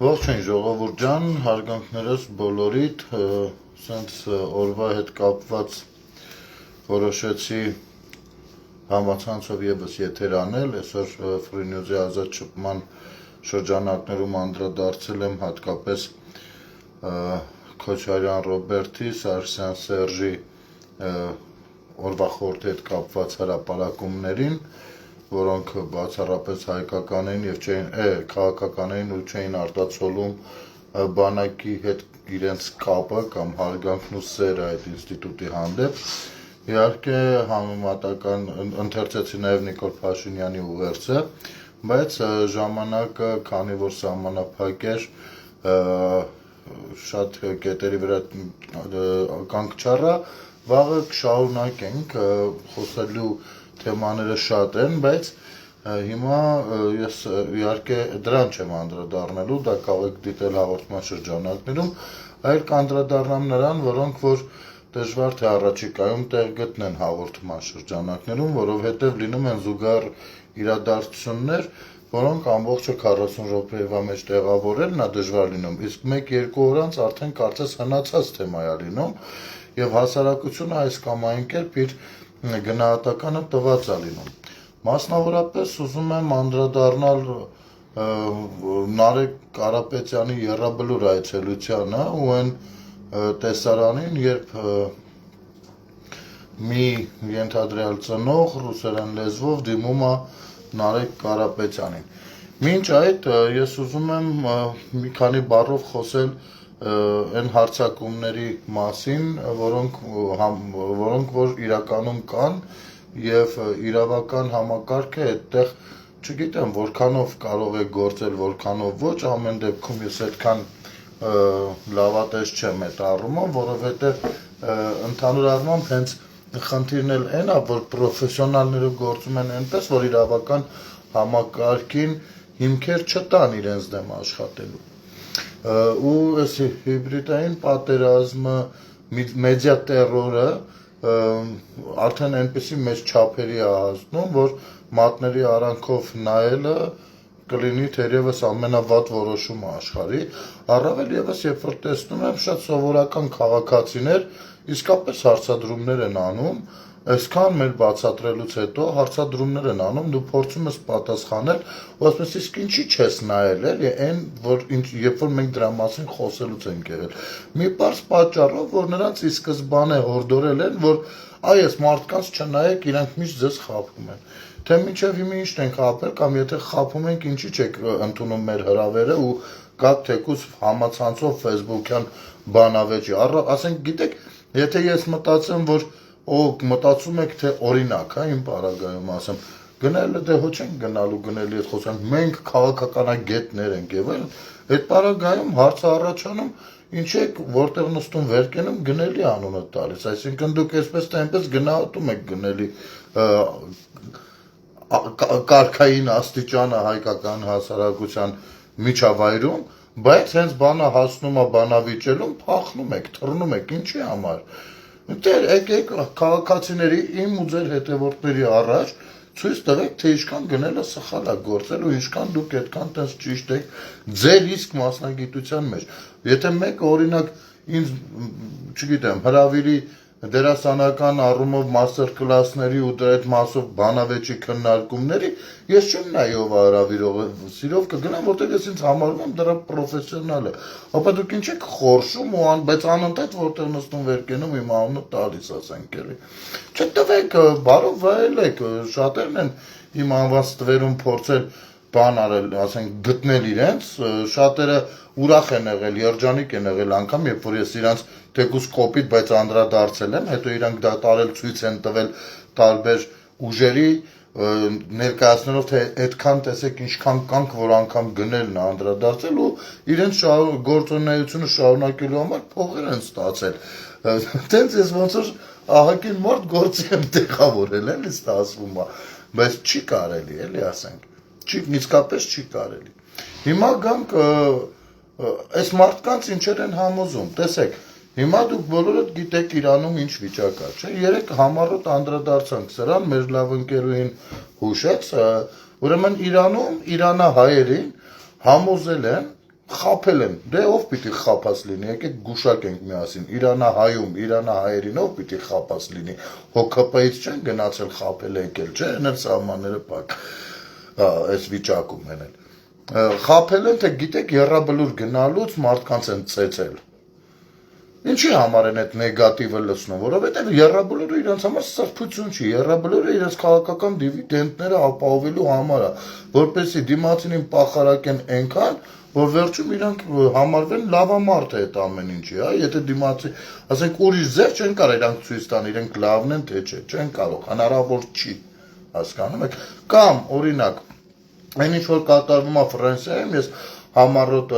Ողջույն ժողովուրդ ջան, հարգանքներս բոլորիդ, սենց օրվա հետ կապված որոշեցի համացանցով եւս եթեր անել, այսօր Free News-ի ազատ շփման շրջանակներում անդրադարձել եմ հատկապես Քոչարյան Ռոբերտի, Սարգսյան Սերժի օրվա խորհրդի հետ կապված հրապարակումներին, որոնք բացառապես հայկական էին եւ քաղաքական էին ու չէին արտացոլում բանակի հետ իրենց կապը կամ հարգանքն ու սերը այդ ինստիտուտի հանդեպ։ Իհարկե համեմատական ընթերցեցի նաեւ Նիկոլ Փաշինյանի ուղերձը, բայց ժամանակը, քանի որ սահմանափակ էր, շատ կետերի վրա կանգ չառա, վաղը կշարունակենք խոսելու թեմաները շատ են, բայց հիմա ես իհարկե դրան չեմ անդրադառնալու, դա կարող եք դիտել հաղորդման շրջանակներում, այլ կանդրադառնամ նրան, որոնք որ դժվար թե առաջիկայում տեղ գտնեն հաղորդման շրջանակներում, որովհետև լինում են զուգահեռ իրադարձություններ, որոնք ամբողջը 40 րոպեվա մեջ տեղավորելն է դժվար լինում, իսկ 1-2 օր անց արդեն կարծես հնացած թեմա է լինում, եւ հասարակությունը այս կամ այն կերպ իր գնահատականը տված է լինում։ Մասնավորապես ուզում եմ անդրադառնալ Նարեկ Կարապետյանի եռաբլուր այցելությանը ու այն տեսարանին, երբ մի ենթադրյալ ծնող ռուսերեն լեզվով դիմում է Նարեկ Կարապետյանին։ Մինչ այդ ես ուզում եմ մի քանի բառով խոսել այն հարձակումների մասին, որոնք որ իրականում կան եւ իրավական համակարգը այդտեղ չգիտեմ որքանով կարող է գործել, որքանով ոչ, ամեն դեպքում ես այդքան լավատես չեմ այդ առումով, որովհետեւ ընդհանուր առմամբ հենց խնդիրն էլ այն է, որ պրոֆեսիոնալները գործում են այնպես, որ իրավական համակարգին հիմքեր չտան իրենց դեմ աշխատելու։ Ու այս հիբրիդային պատերազմը, մեդիա տերորը արդեն այնպեսի մեծ չափերի է հասնում, որ մատների արանքով նայելը կլինի թերևս ամենավատ որոշումը աշխարհի, առավել եւս երբ որ տեսնում եմ շատ սովորական քաղաքացիներ իսկապես հարցադրումներ են անում, այսքան մեր բացատրելուց հետո հարցադրումներ են անում, դու փորձում ես պատասխանել, ու ասում ես իսկ ինչի չես նայել, էլի, այն որ երբ որ մենք դրա մասին խոսելուց ենք եղել։ Մի պարզ պատճառով, որ նրանց ի սկզբանե հորդորել են, որ այս մարդկանց չնայեք, իրանք միշտ ձեզ խաբում են։ Թե մինչև հիմա ինչ ենք խաբել, կամ եթե խաբում ենք, ինչի չեք ընդունում մեր հրավերը ու գաք թեկուզ համացանցով Facebook-յան բանավեճի։ Ասենք, գիտեք, եթե ես մտածեմ, որ մտածում եք, թե օրինակ, իմ պարագայում ասեմ, գնալը դե հո չենք գնալու գնելի այդ խոսանք, մենք քաղաքականագետներ ենք եւ այլն, այդ պարագայում հարցը առաջանում, ինչ եք որտեղ նստում վեր կենում գնելի անունը տալիս, այսինքն դուք այսպես թե այնպես գնահատում եք գնելի կարգային աստիճանը հայկական հասարակության միջավայրում, բայց հենց բանը հասնում է բանավիճելուն, փախնում եք, թռնում եք, ինչի համար։ Դեր եկեք քաղաքացիների իմ ու ձեր հետևորդների առաջ ցույց տվեք, թե ինչքան գնելը սխալ է գործել ու ինչքան դուք այդքան տես ճիշտ եք ձեր իսկ մասնագիտության մեջ։ Եթե մեկը օրինակ ինձ, չգիտեմ, հրավիրի դերասանական առումով մաստեր կլասների ու դրա այդ մասով բանավեճի քննարկումների, ես չեմ նայ ով հրավիրողը, սիրով կգնամ, որտեղ ես ինձ համարում եմ դրա պրոֆեսիոնալը։ Ապա դուք ինչ եք խորշում ու բայց անընդհատ որտեղ նստում վեր կենում իմ անունը տալիս, ասենք էլի։ Չտվեք, բարով վայելեք, շատերն են իմ անվանց տվերում փորձել բան արել, ասենք գտնել իրենց, շատերը ուրախ են եղել, երջանիկ են եղել անգամ, երբ որ ես իրանց թեկուզ կոպիտ, բայց անդրադարձել եմ, հետո իրանք դա տարել ցույց են տվել տարբեր ուժերի, ներկայացնելով թե այդքան տեսեք ինչքան կանք, որ անգամ գնելն է անդրադարձել ու իրենց գործունեությունը շարունակելու համար փողեր են ստացել։ Տենց ես ոնց որ ահագին մարդ գործի եմ տեղավորել, էլի ստացվում է, բայց չի կարելի, էլի ասենք։ Իսկապես չի կարելի։ Հիմա գանք այս մարդկանց ինչեր են համոզում, տեսեք, հիմա դուք բոլորդ գիտեք Իրանում ինչ վիճակ է, չէ՞, երեք համառոտ անդրադարձանք սրան, մեր լավ ընկերուհին հուշեց, ուրեմն Իրանում իրանահայերին համոզել են, խափել են, դե ով պիտի խափած լինի, եկեք գուշակենք միասին, Իրանահայում, Իրանահայերին ով պիտի խափած լինի, ՀԿՊ-ից չեն գնացել խափել եկել, չէ, են սահմանները փակ, այս վիճակում են էլ, խափել են, թե գիտեք, եռաբլուր գնալուց մարդկանց են ծեծել, ինչի համար են այդ նեգատիվը լցնում, որովհետև եռաբլուրը իրենց համար սրբություն չի, եռաբլուրը իրենց քաղաքական դիվիդենտները ապահովելու համար է, որպեսզի դիմացինին պախարակեն այնքան, որ վերջում իրանք համարվեն լավամարդ է այդ ամեն ինչի, եթե դիմացի, ասենք ուրիշ ձև չեն կարող իրանք ցույց տան, իրենք լավն են թե չէ, չեն կարող, հնարավոր չի, հասկանում եք, կամ օրինակ, այն ինչ որ կատարվում է Ֆրանսիայում, ես համառոտ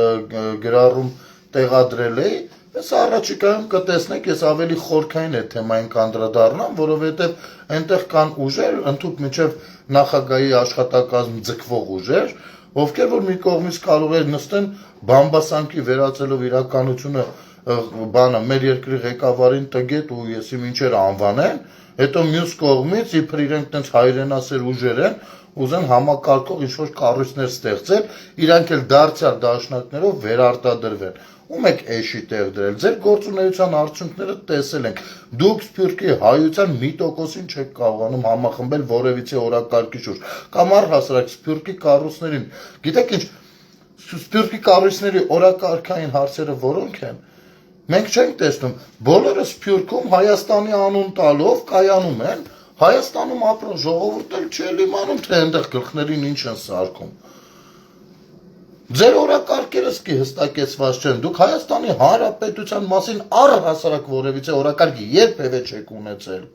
գրառում տեղադրել էի, ես առաջիկայում կտեսնեք, ես ավելի խորքային այդ թեմային կանդրադառնամ, որովհետև այնտեղ կան ուժեր, ընդհանուր մինչև նախագահի աշխատակազմ ձգվող ուժեր, ովքեր որ մի կողմից կարող է նստեն բամբասանքի վերածելով իրականությունը բանը մեր երկրի ղեկավարին տգետ ու եսի մինչեր անվանեն, հետո մյուս կողմից իբր իրենք տենց հայրենասեր ուժեր են, ուզեն համակարգող ինչ-որ կառույցներ ստեղծել, իրանք էլ դարձյալ դաշնակներով վերարտադրվեն։ Ում եք էշի տեղ դրել, ձեր գործունեության արդյունքները տեսել ենք, դուք Սփյուռքի հայության մի տոկոսին չեք կարողանում համախմբել որևիցե օրակարգի շուրջ, կամ առհասարակ Սփյուռքի կառույցներին, գիտեք ինչ, Սփյուռքի կառույցների օրակարգային հարցերը որոնք են, մենք չենք տեսնում, բոլորը Սփյուռքում Հայաստանի անուն տալով կայանում են, Հայաստանում ապրող ժողովուրդը չէ իմանում, թե այնտեղ գլխներին ինչ են սարքում։ Ձեր օրակարգերը սկի հստակեցված չեն, դուք Հայաստանի Հանրապետության մասին առհասարակ որևիցե օրակարգ երբևէ չեք ունեցել։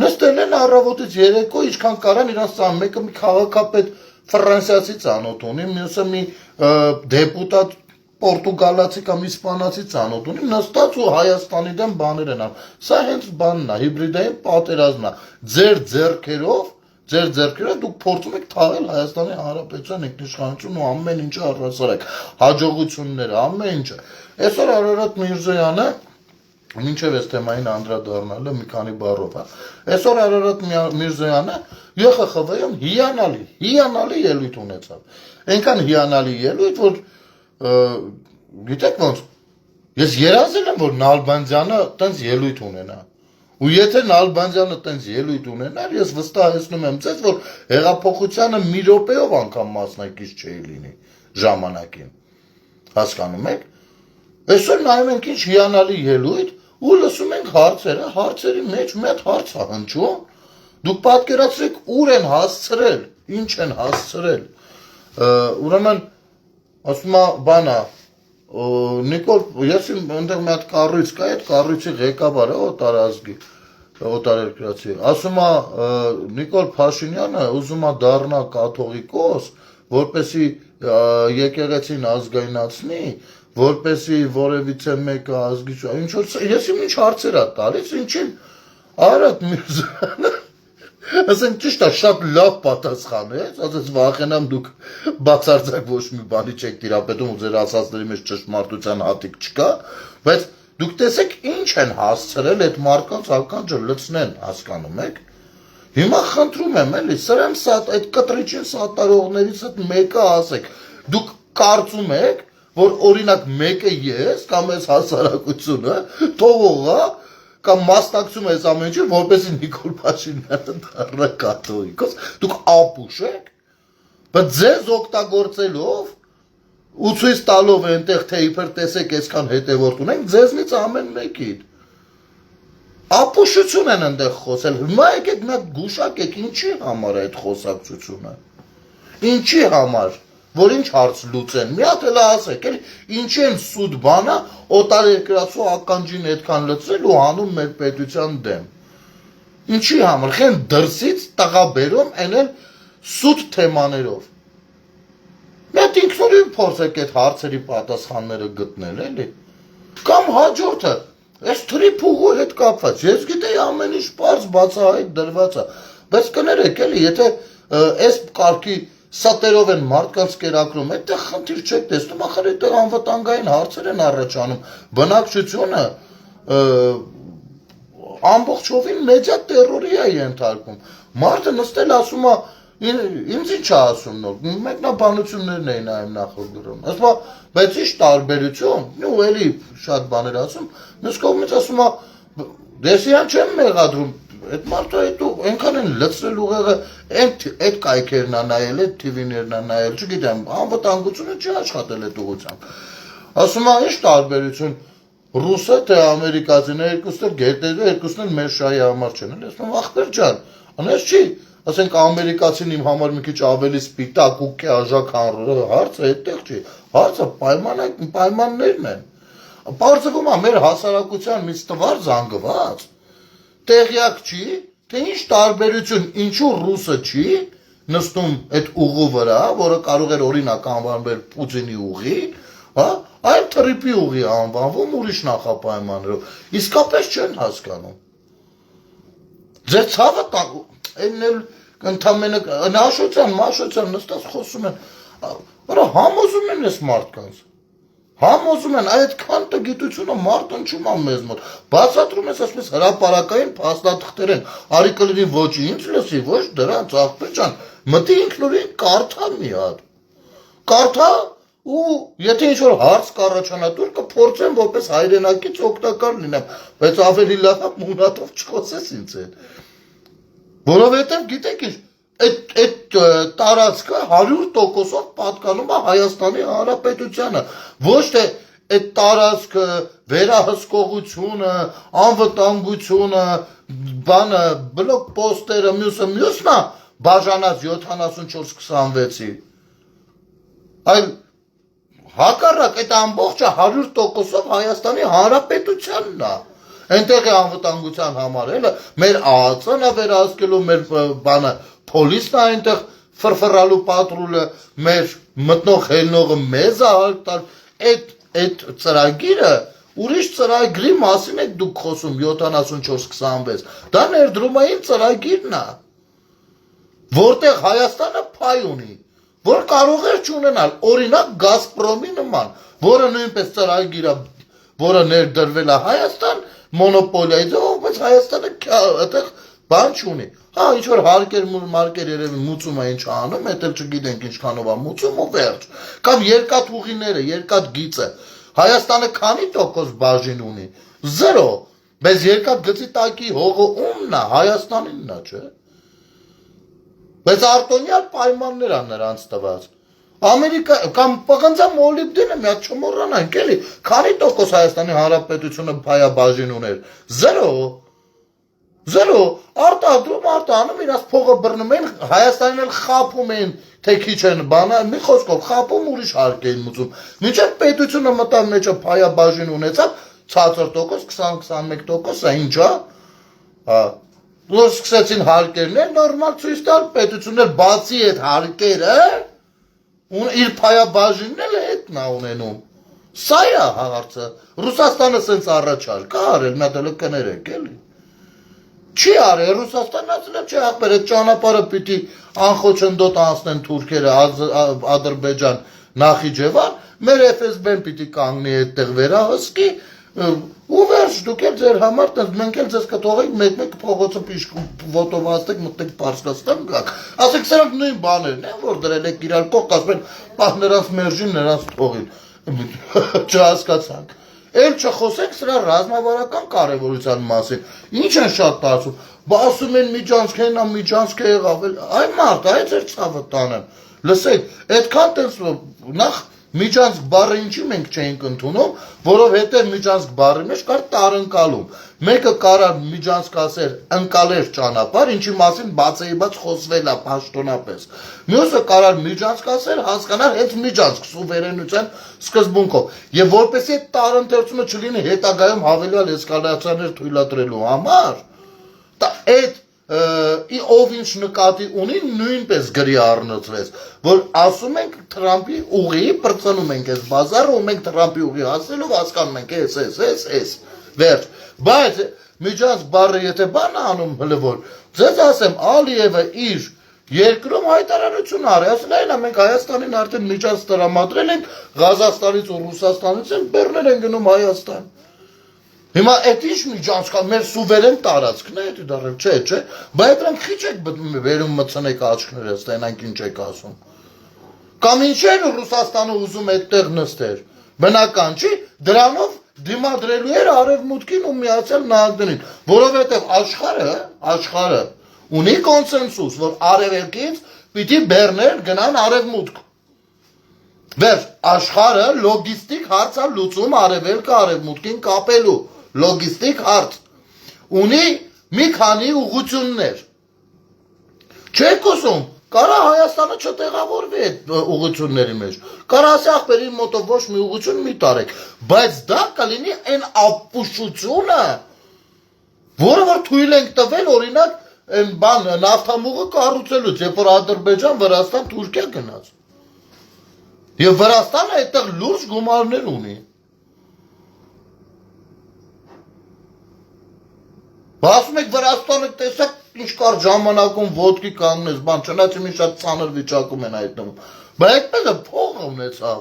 Նստել են առավոտից երեկո, ինչքան կարան իրանց ծան, մեկը մի քաղաքապետ ֆրանսիացի ծանոթ ունի, մյուսը մի դեպուտատ պորտուգալացի կամ իսպանացի ծանոթ ունի, նստած ու Հայաստանի դեմ բաներ են անում։ Սա հենց բանն է, հիբրիդային պատերազմն է, ձեր ձեռքերով դուք փորձում եք թաղել Հայաստանի Հանրապետության ինքնիշխանությունը ու ամեն ինչը առհասարակ, հաջողությունները, ամեն ինչը։ Այսօր Արարատ Միրզոյանը, մինչև այս թեմային անդրադառնալը մի քանի բառով, այսօր Արարատ Միրզոյանը ԵԽԽՎ-ում հիանալի ելույթ ունեցավ։ Այնքան հիանալի ելույթ, որ գիտեք ոնց, ես երազել եմ, որ Նալբանդյանը տենց ելույթ ունենա։ Ու եթե Նալբանդյանը տենց ելույթ ունենար, ես վստահեցնում եմ ձեզ, որ հեղափոխությանը մի րոպեով անգամ մասնակից չէի լինի ժամանակին։ Հասկանում եք։ Այսօր նայում ենք ինչ հիանալի ելույթ ու լսում ենք հարցերը, հարցերի մեջ մի հատ հարց է հնչում։ Դուք պատկերացրեք ուր են հասցրել, ինչ են հասցրել։ Ուրեմն ասում է բանա Նիկոլ, ես այնտեղ մի հատ կառույց կա, այդ կառույցի ղեկավարը օտարերկրացի, ասում է Նիկոլ Փաշինյանը ուզում է դառնա կաթողիկոս, որպեսզի եկեղեցին ազգայնացնի, որպեսզի որևիցե մեկը ազգի, ինչ որ ես ինչ հարցեր ա տալիս, ինչին Արարատ Միրզոյանը ասենք ճիշտ է, շատ լավ պատասխանեց, ասես վախենամ դուք բացարձակ ոչ մի բանի չեք տիրապետում ու ձեր ասածների մեջ ճշմարտության հատիկ չկա, բայց դուք տեսեք ինչ են հասցրել այդ մարդկանց ականջը լցնեն, հասկանում եք։ Հիմա խնդրում եմ էլի, սրանց այդ կտրիչին սատարողներից հետ մեկը ասեք, դուք կարծում եք, որ օրինակ մեկը ես կամ այս հասարակությունը թողողա կամ մասնակցում ես ամեն ինչին, որպեսզի Նիկոլ Փաշինյանը դառնա կաթողիկոս, դուք ապուշ եք, բայց ձեզ օգտագործելով ու ցույց տալով այնտեղ թե իբր տեսեք այսքան հետևորդ ունենք, ձեզնից ամեն մեկին ապուշություն են այնտեղ խոսել, հիմա եկեք նա գուշակեք ինչի համար է այդ խոսակցությունը, ինչի համար, որ ինչ հարց լուծեն, մի հատ էլ ասեք, ինչի են սուտ բանը օտարերկրացու ականջին այդքան լցրել ու հանում մեր պետության դեմ։ Ինչի համար, խեն դրսից տղաբերում են էլ սուտ թեմաներով։ Մի հատ ինքնուրույն փորձեք այդ հարցերի պատասխանները գտնել, էլի։ Կամ հաջորդը, այս թրիփուղու հետ կապված, ես գիտեի ամեն ինչ պարզ բացահայտ դրված է, բայց կներեք էլի, եթե այս կարգի սատերով են մարդկանց կերակրում, այդտեղ խնդիր չեք տեսնում, ախր այդտեղ անվտանգային հարցեր են առաջանում, բնակչությունը ամբողջովին մեդիա տերորի է ենթարկվում, մարդը նստել ասում է Ինձ ինչ ասում նոր, մեկնաբանություններն էին այմ նախորդ գրում, ասում բայց ինչ տարբերություն, ու էլի շատ բաներ ասում, մյուս կողմից ասում դեսիան չեմ մեղադրում, այդ մարդը այնքան են լցրել ուղեղը, այդ կայքերն ա նայել, այդ TV-ներն ա նայել, չգիտեմ, անվտանգությունը չի աշխատել այդ ուղղությամբ, ասում ինչ տարբերություն, ռուսը թե ամերիկացիները երկուսն էլ գետերը, երկուսն էլ մեր շահի համար չեն, ասում ախպեր ջան, անես չի ասենք ամերիկացին իմ համար մի քիչ ավելի սպիտակ ու քեաժակ հարցը այդտեղ չի, հարցը պայմաններն են, պարզվում է մեր հասարակության մի ստվար զանգված, տեղյակ չի, թե ինչ տարբերություն, ինչու ռուսը չի նստում այդ ուղու վրա, որը կարող էր օրինակ անվանվել Պուտինի ուղի, այլ թրիպի ուղի անվանվում ուրիշ նախապայմաններով, իսկապես չեն հասկանում, ձեր ցավը Այն էլ ընդամենը մաշոցյան նստած խոսում են, վրա համոզում են ես մարդկանց, համոզում են, այդքան տգիտությունը մարդն չում ան մեզ մոտ, բացատրում ես ասպես հրապարակային փաստաթղթեր են, արի կլինի ոչ ինձ լսի, ոչ դրանց ախպեր ջան, մտի ինքնուրույն կարդա մի հատ, կարդա ու եթե ինչ-որ հարց կառաջանա դուր կփորձեմ որպես հայրենակից օգտակար լինեմ, բայց ավելի լավ է մունատով չխոսես ինձ հետ Որովհետև գիտեք ինչ, այդ տարածքը 100%-ով պատկանում է Հայաստանի Հանրապետությանը, ոչ թե այդ տարածքը, վերահսկողությունը, անվտանգությունը, բանը, բլոկ պոստերը, մյուսն է բաժանած 74-26-ի, այլ հակառակ այդ ամբողջը 100%-ով Հայաստանի Հանրապետությանն է, Այնտեղ է անվտանգության համար, էլը, մեր ԱԱՑ-ն է վերահսկելու, մեր բանը, փոլիսն է այնտեղ ֆրֆռալու պատրուլը, մեր մտնող հելնողը մեզ է հարկ տալ, այդ ծրագիրը, ուրիշ ծրագրի մասին եք դուք խոսում 74-26, դա ներդրումային ծրագիրն է, որտեղ Հայաստանը փայ ունի, որ կարող էր չունենալ, օրինակ Գազպրոմի նման, որը նույնպես ծրագիր է, որը ներդրվել է Հայաստան, մոնոպոլիայից, բայց Հայաստանը այդտեղ բան չունի, ինչ-որ հարկեր երևի մուծում է ինչ անում, էդ էլ չգիտենք ինչքանով է մուծում ու վերջ, կամ երկաթ ուղիները, երկաթ գիծը, Հայաստանը քանի տոկոս բաժին ունի, 0, բայց երկաթ գծի տակի հողը ումն է, Հայաստանինն է, չէ, բայց արտոնյալ պայմաններ են նրանց տված, Ամերիկա կամ պղնձա մոլիբդենը մի հատ չմոռանանք էլի, քանի տոկոս Հայաստանի Հանրապետությունը փայաբաժին ուներ, 0, արտադրում, իրաց փողը բռնում են, Հայաստանին էլ խաբում են, թե քիչ են բանը, մի խոսքով խաբում ուրիշ հարկ էին մուծում, մինչև պետությունը մտավ մեջը փայաբաժին ունեցավ, ցածր տոկոս, 20-21%, ինչ է, որ սկսեցին հարկերներ, նորմալ ցույց տալ, պետությունն էլ բացի այդ հարկերը իր փայաբաժինն էլ հետն է ունենում, սա է հարցը, Ռուսաստանը սենց առաջարկ է արել, մի հատ էլ կներեք էլի, չի արել, Ռուսաստանն ասել է չի ախպեր, այդ ճանապարհը պիտի անխոչնդոտ անցնեն թուրքերը, Ադրբեջան, Նախիջևան, մեր FSB-ն պիտի կանգնի այդտեղ վերահսկի, ու վերջ դուք էլ ձեր համար, մենք էլ ձեզ կթողենք մեկ-մեկ փողոցը ոտովացնեք, մտնեք Պարսկաստան գաք, ասեք սրանք նույն բաներն են, որ դրել եք իրար կողք, ասում են, պահ նրանց մերժին, նրանց թողին, չհասկացանք, էլ չխոսենք սրա ռազմավարական կարևորության մասին, ինչ են շատ տարածում, ասում են միջանցք է եղավ, այ մարդ, այ ձեր ցավը տանեմ, լսեք, այդքան տենց նախ Միջանցք բառը ինչի մենք չէինք ընդունում, որովհետև միջանցք բառի մեջ կար տարընկալում։ Մեկը կարար միջանցք ասեր ընկալեր ճանապարհ, ինչի մասին բացեիբաց խոսվել է պաշտոնապես։ Մյուսը կարար միջանցք ասեր, հասկանար հենց միջանցք սուվերենության սկզբունքով։ Եվ որպեսզի այդ տարընթերցումը չլինի հետագայում հավելյալ էսկալացիաներ թույլատրելու համար, այդ ով ինչ նկատի ունի նույնպես գրի առնծվեց, որ ասում ենք Թրամփի ուղի, պրծնում ենք այս բազարը ու մենք Թրամփի ուղի հասնելով հասկանում ենք էս, վերջ, բայց միջանցք բառը եթե բան անում հլվոր, ձեզ ասեմ Ալիևը իր երկրում հայտարարություն արի, ասել այլա մենք Հայաստանին արդեն միջանցք տրամադրել ենք Ղազախստանից ու Ռուսաստանից են բեռներ են գնում Հայաստան Հիմա այդ ինչ միջանց կա, մեր սուվերեն տարածքն է, դա դառել, չէ, բայց դրանք քիչ եք վերում մցնեք աչքներս, տենանք ինչ եք ասում։ Կամ ինչեր Ռուսաստանը ուզում այդտեղ նստեր։ Բնական չի, դրանով դիմադրելու էր Արևմուտքին ու Միացյալ Նահանգներին, որովհետև աշխարհը ունի կոնսենսուս, որ արևելքից պիտի բեռներ գնան արևմուտք։ Վերջ, աշխարհը լոգիստիկ հարց է լուծում արևելքը արևմուտքին կապելու, լոգիստիկ հարց։ Ունի մի քանի ուղղություններ։ Չեք ուզում, կարա Հայաստանը չտեղավորվի այդ ուղղությունների մեջ։ Կարա ասի ախպերին մոտով ոչ մի ուղղություն մի տարեք, բայց դա կլինի այն ապուշությունը, որը որ թույլ ենք տվել օրինակ այն բան նավթամուղը կառուցելուց, երբ որ Ադրբեջան, Վրաստան, Թուրքիա գնաց։ Եվ Վրաստանը այդտեղ լուրջ գումարներ ունի։ Ասում եք Վրաստանը տեսակ ինչ կար ժամանակում ոտքի կանգնես, բան չնայած մի շատ ծանր վիճակում են հայտնվում։ Բայց այդպես է փողը ունեցավ։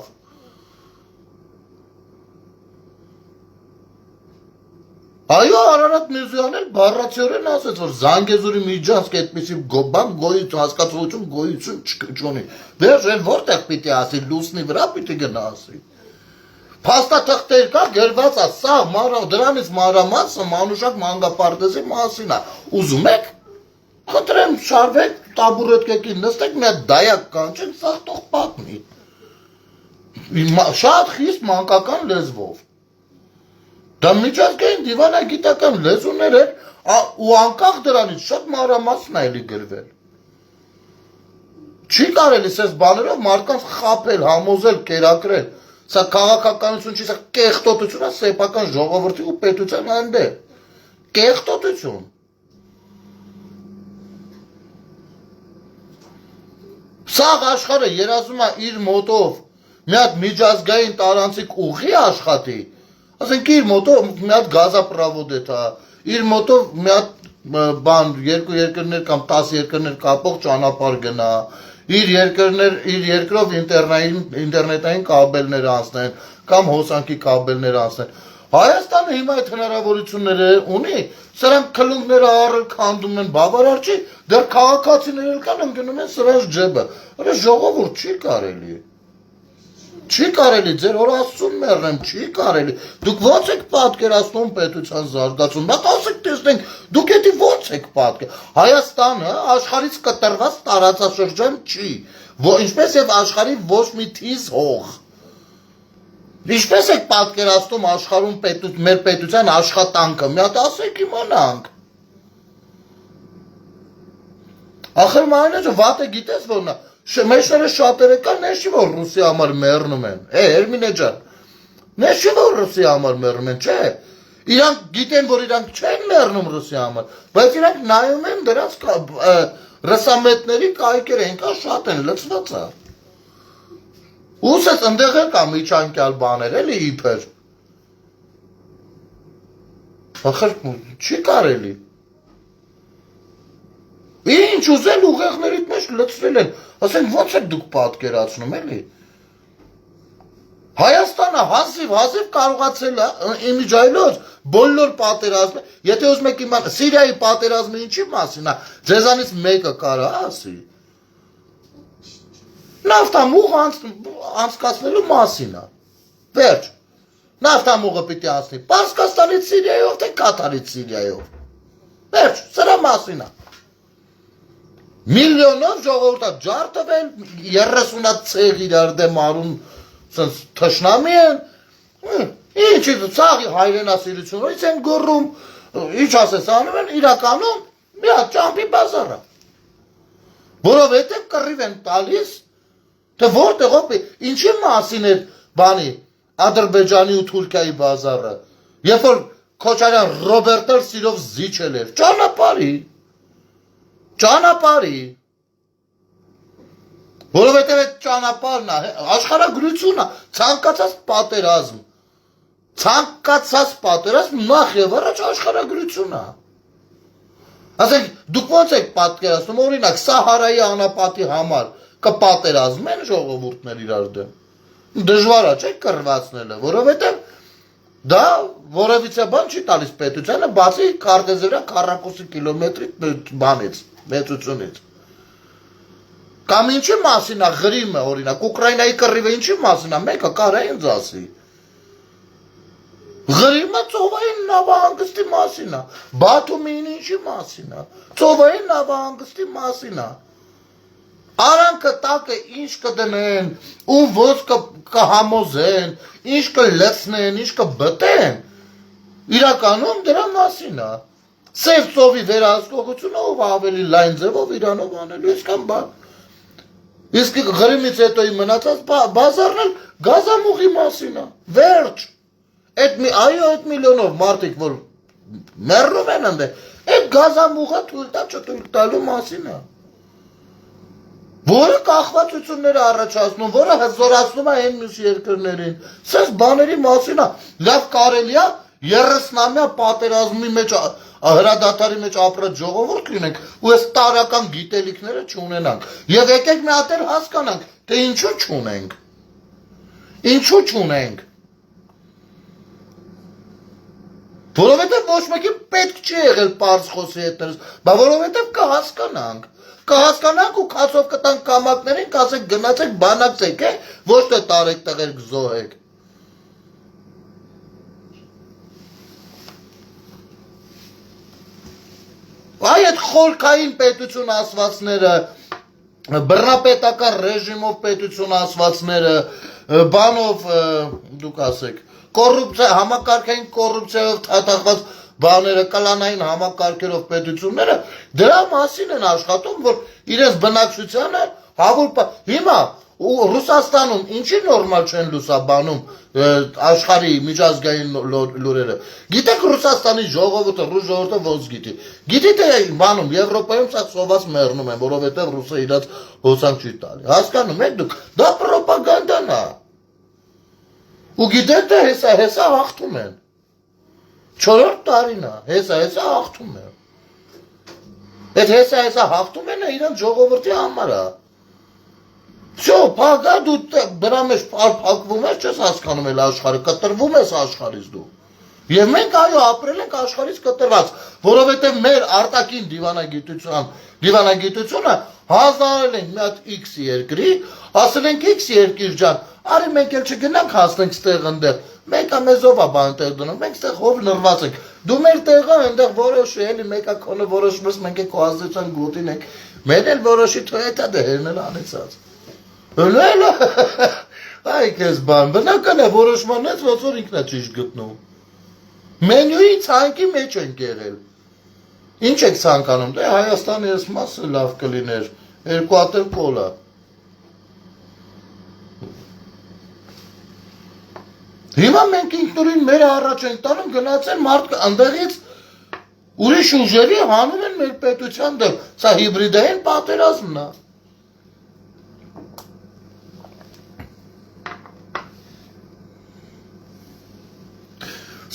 Այո, Արարատ Միրզոյանն էլ բառացիորեն ասեց, որ Զանգեզուրի Միջանցք այդպիսի բան գոյություն, հասկացություն գոյություն չունի։ Վերջ էլ որտեղ պիտի ասի, լուսնի վրա պիտի գնա ասի։ Փաստաթղթեր կա, գրված է, սա դրանից մանրամասը Մանուշակ մանկապարտեզի մասին է։ Ուզում եք, խնդրեմ շարվեք, տաբուրեթկեքին նստեք, մի հատ դայակ կանչեք, սա թող պատմի։ Շատ խիստ մանկական լեզվով։ Դա միջազգային դիվանագիտական լեզուներ էր ու անկախ դրանից շատ մանրամասն է էլի գրվել։ Չի կարելի սես բաներով մարդկանց խաբել, համոզել, կերակրել։ Սա քաղաքականություն չի, սա կեղտոտություն է սեփական ժողովրդի ու պետության հանդեպ։ Կեղտոտություն։ Սաղ աշխարհը երազում է իր մոտով մի հատ միջազգային տարանցիկ ուղի աշխատի, ասենք իր մոտով մի հատ գազապրավոդ է, իր մոտով մի հատ բան երկու երկրներ կամ 10 երկրներ կապող ճանապարհ գնա, իր երկրով ինտերնետային կաբելներ անցնեն կամ հոսանքի կաբելներ անցնեն։ Հայաստանը հիմա այդ հնարավորությունները ունի, սրանք քլունգները առել քանդում են, բավարար չի, դեռ քաղաքացիներ կան ընկնում են սրանց ջեբը։ Հələ ժողովուրդ չի կարելի։ Չի կարելի, ձեր հոր Աստծուն մեռնեմ, չի կարելի։ Դուք ո՞նց եք պատկերացնում պետության զարգացում։ Բա ասեք տեսնենք, դուք էդի ո՞նց եք պատկեր։ Հայաստանը աշխարհից կտրված տարածաշրջան չի, ինչպես եւ աշխարհի ոչ մի թիզ հող։ Ինչպես եք պատկերացնում աշխարհում մեր պետության աշխատանքը, մի հատ ասեք իմանանք։ Ախր մանեջը վատը գիտես որն է։ Մեջները շատերը կան, նեշի որ Ռուսի համար մեռնում են, Էրմինե ջան, նեշի որ Ռուսի համար մեռնում են, չէ, իրանք գիտեն, որ իրանք չեն մեռնում Ռուսի համար, բայց իրանք նայում են դրանց ռսամետների կայքեր են, կա շատ են, լծված է, ուսես ընդեղ է կա միջանկյալ բաներ, էլի իպեր, ախր չի կարելի, ինչ ուզել ուղեղներիդ մեջ լծվել են, ասենք ո՞նց եք դուք պատկերացնում էլի։ Հայաստանը հազիվ կարողացել է իմիջայլոց բոլոր պատերազմը, եթե ուզում եք իմանալ, Սիրիայի պատերազմը ինչի մասին է, ձեզանից մեկը կարա ասի։ Նավթամուղ անցկացնելու մասին է։ Վերջ։ Նավթամուղը պիտի անցնի Պարսկաստանից Սիրիայով, թե Կատարից Սիրիայով։ Վերջ, սրա մասին է։ Միլիոնով ժողովուրդը ջարդվել, 30 ցեղ իրար դեմ արուն թշնամի են, ինչի ցաղի հայրենասիրությունից են գոռում, ինչ ասես անում են, իրականում մի հատ ճամփի բազարը։ Որովհետև կռիվ են տալիս, թե որտեղով ինչի մասին է բանի Ադրբեջանի ու Թուրքիայի բազարը, երբ որ Քոչարյան Ռոբերտը սիրով զիջել էր, ճանապարհի, որովհետև այդ ճանապարհն է, աշխարհագրությունն է, ցանկացած պատերազմ նախ եւ առաջ աշխարհագրությունն է։ Ասենք դուք ո՞նց եք պատկերացնում, օրինակ Սահարայի անապատի համար կպատերազմեն ժողովուրդներ իրար դեմ։ Դժվար է չէ կռվածնելը, որովհետև Դա որևիցե բան չի տալիս պետությանը, բացի քարտեզերա քառակուսի կիլոմետրի բանից, մեծությունից։ Կամ ինչի մասին է Ղրիմը, օրինակ, Ուկրաինայի կռիվը ինչի մասին է, մեկը կարա ինձ ասի։ Ղրիմը ծովային նավահանգստի մասին է, Բաթումին ինչի մասին է, ծովային նավահանգստի մասին է։ Արանքը տակը ինչ կդնեն, ում ոնց կհամոզեն, ինչ կլցնեն, ինչ կբտեն, իրականում դրա մասին է։ Սև ծովի վերահսկողությունը ով ավելի լայն ձևով իրանով անելու, իսկան բան։ Իսկ Ղրիմից հետո մնացած բազարն էլ գազամուղի մասին է, վերջ։ Այո, այդ միլիոնով մարդիկ, որ մեռնում են ընդե, այդ գազամուղը թույլ տա չթույլ տալու մասին է։ Որը կախվածություններ առաջացնում, որը հզորացնում է այն մյուս երկրներին, սենց բաների մասին է, լավ կարելի է 30-ամյա պատերազմի մեջ, հրադադարի մեջ ապրած ժողովուրդ լինենք, ու այս տարական գիտելիքները չունենանք, և եկեք մի հատ էլ հասկանանք, թե ինչու չունենք, ինչու չունենք, որովհետև ոչ մեկին պետք չի եղել պարզ խոսի հետներս, բա որովհետև կհասկանանք ու կացով կտանք կամակներին, կասեք գնացեք բանակցեք, ոչ թե տարեք տղերք զոհեք։ Այդ խորքային պետություն ասվածները, բռնապետական ռեժիմով պետություն ասվածները, բանով, դուք ասեք, կոռուպցիա, համակարգային կոռուպցիայով թաթախված բաները, կլանային համակարգերով պետությունները, դրա մասին են աշխատում, որ իրենց բնակչությանը հավուր հիմա Ռուսաստանում ինչի նորմալ չեն լուսաբանում աշխարհի միջազգային լուրերը։ Գիտեք Ռուսաստանի ժողովուրդը, ռուս ժողովուրդը ոնց գիտի։ Գիտի թե բանում Եվրոպայում սա սոված մեռնում են, որովհետև ռուսը իրաց հոսանք չի տալի։ Հասկանում եք դուք, դա պրոպագանդան է։ Ու գիտեք թե հեսա հաղթում են։ 4-րդ տարին է, հեսա հաղթում է։ Այդ հեսա հաղթում են իրենց ժողովրդի համար է։ Всё, փագա դու դրա մեջ փակվում ես, չես հասկանում էլ աշխարհը, կտրվում ես աշխարհից դու։ Եվ մենք այո ապրել ենք աշխարհից կտրված, որովհետև մեր արտաքին դիվանագիտությունը հանձնարարել ենք մի հատ X երկրի, ասել ենք X երկիր ջան, արի մենք էլ չգնանք հասնենք ստեղ ընդեղ, մեկը մեզով է բան տեղ դնում, մենք ստեղ հով լրված ենք, դու մեր տեղը ընդեղ որոշի, էլի մեկը քոնը որոշում ես, մենք քո ազդեցության գոտին ենք, մեր էլ որոշի թոյետա դերն էլ անեցած։ Լելա, այ քեզ բան, բնական է որոշման հետ ոնց որ ինքն է ճիշտ գտնում։ Մենյուի ցանկի մեջ ենք եղել։ Ինչ եք ցանկանում, դե Հայաստանի այս մասը լավ կլիներ, երկու հատ էլ կոլա։ Հիմա մենք ինքնուրույն մեր առաջ ենք տանում գնացել մարդը ընդեղից ուրիշ ուժերի հանում են մեր պետության դեմ, սա հիբրիդային պատերազմն է։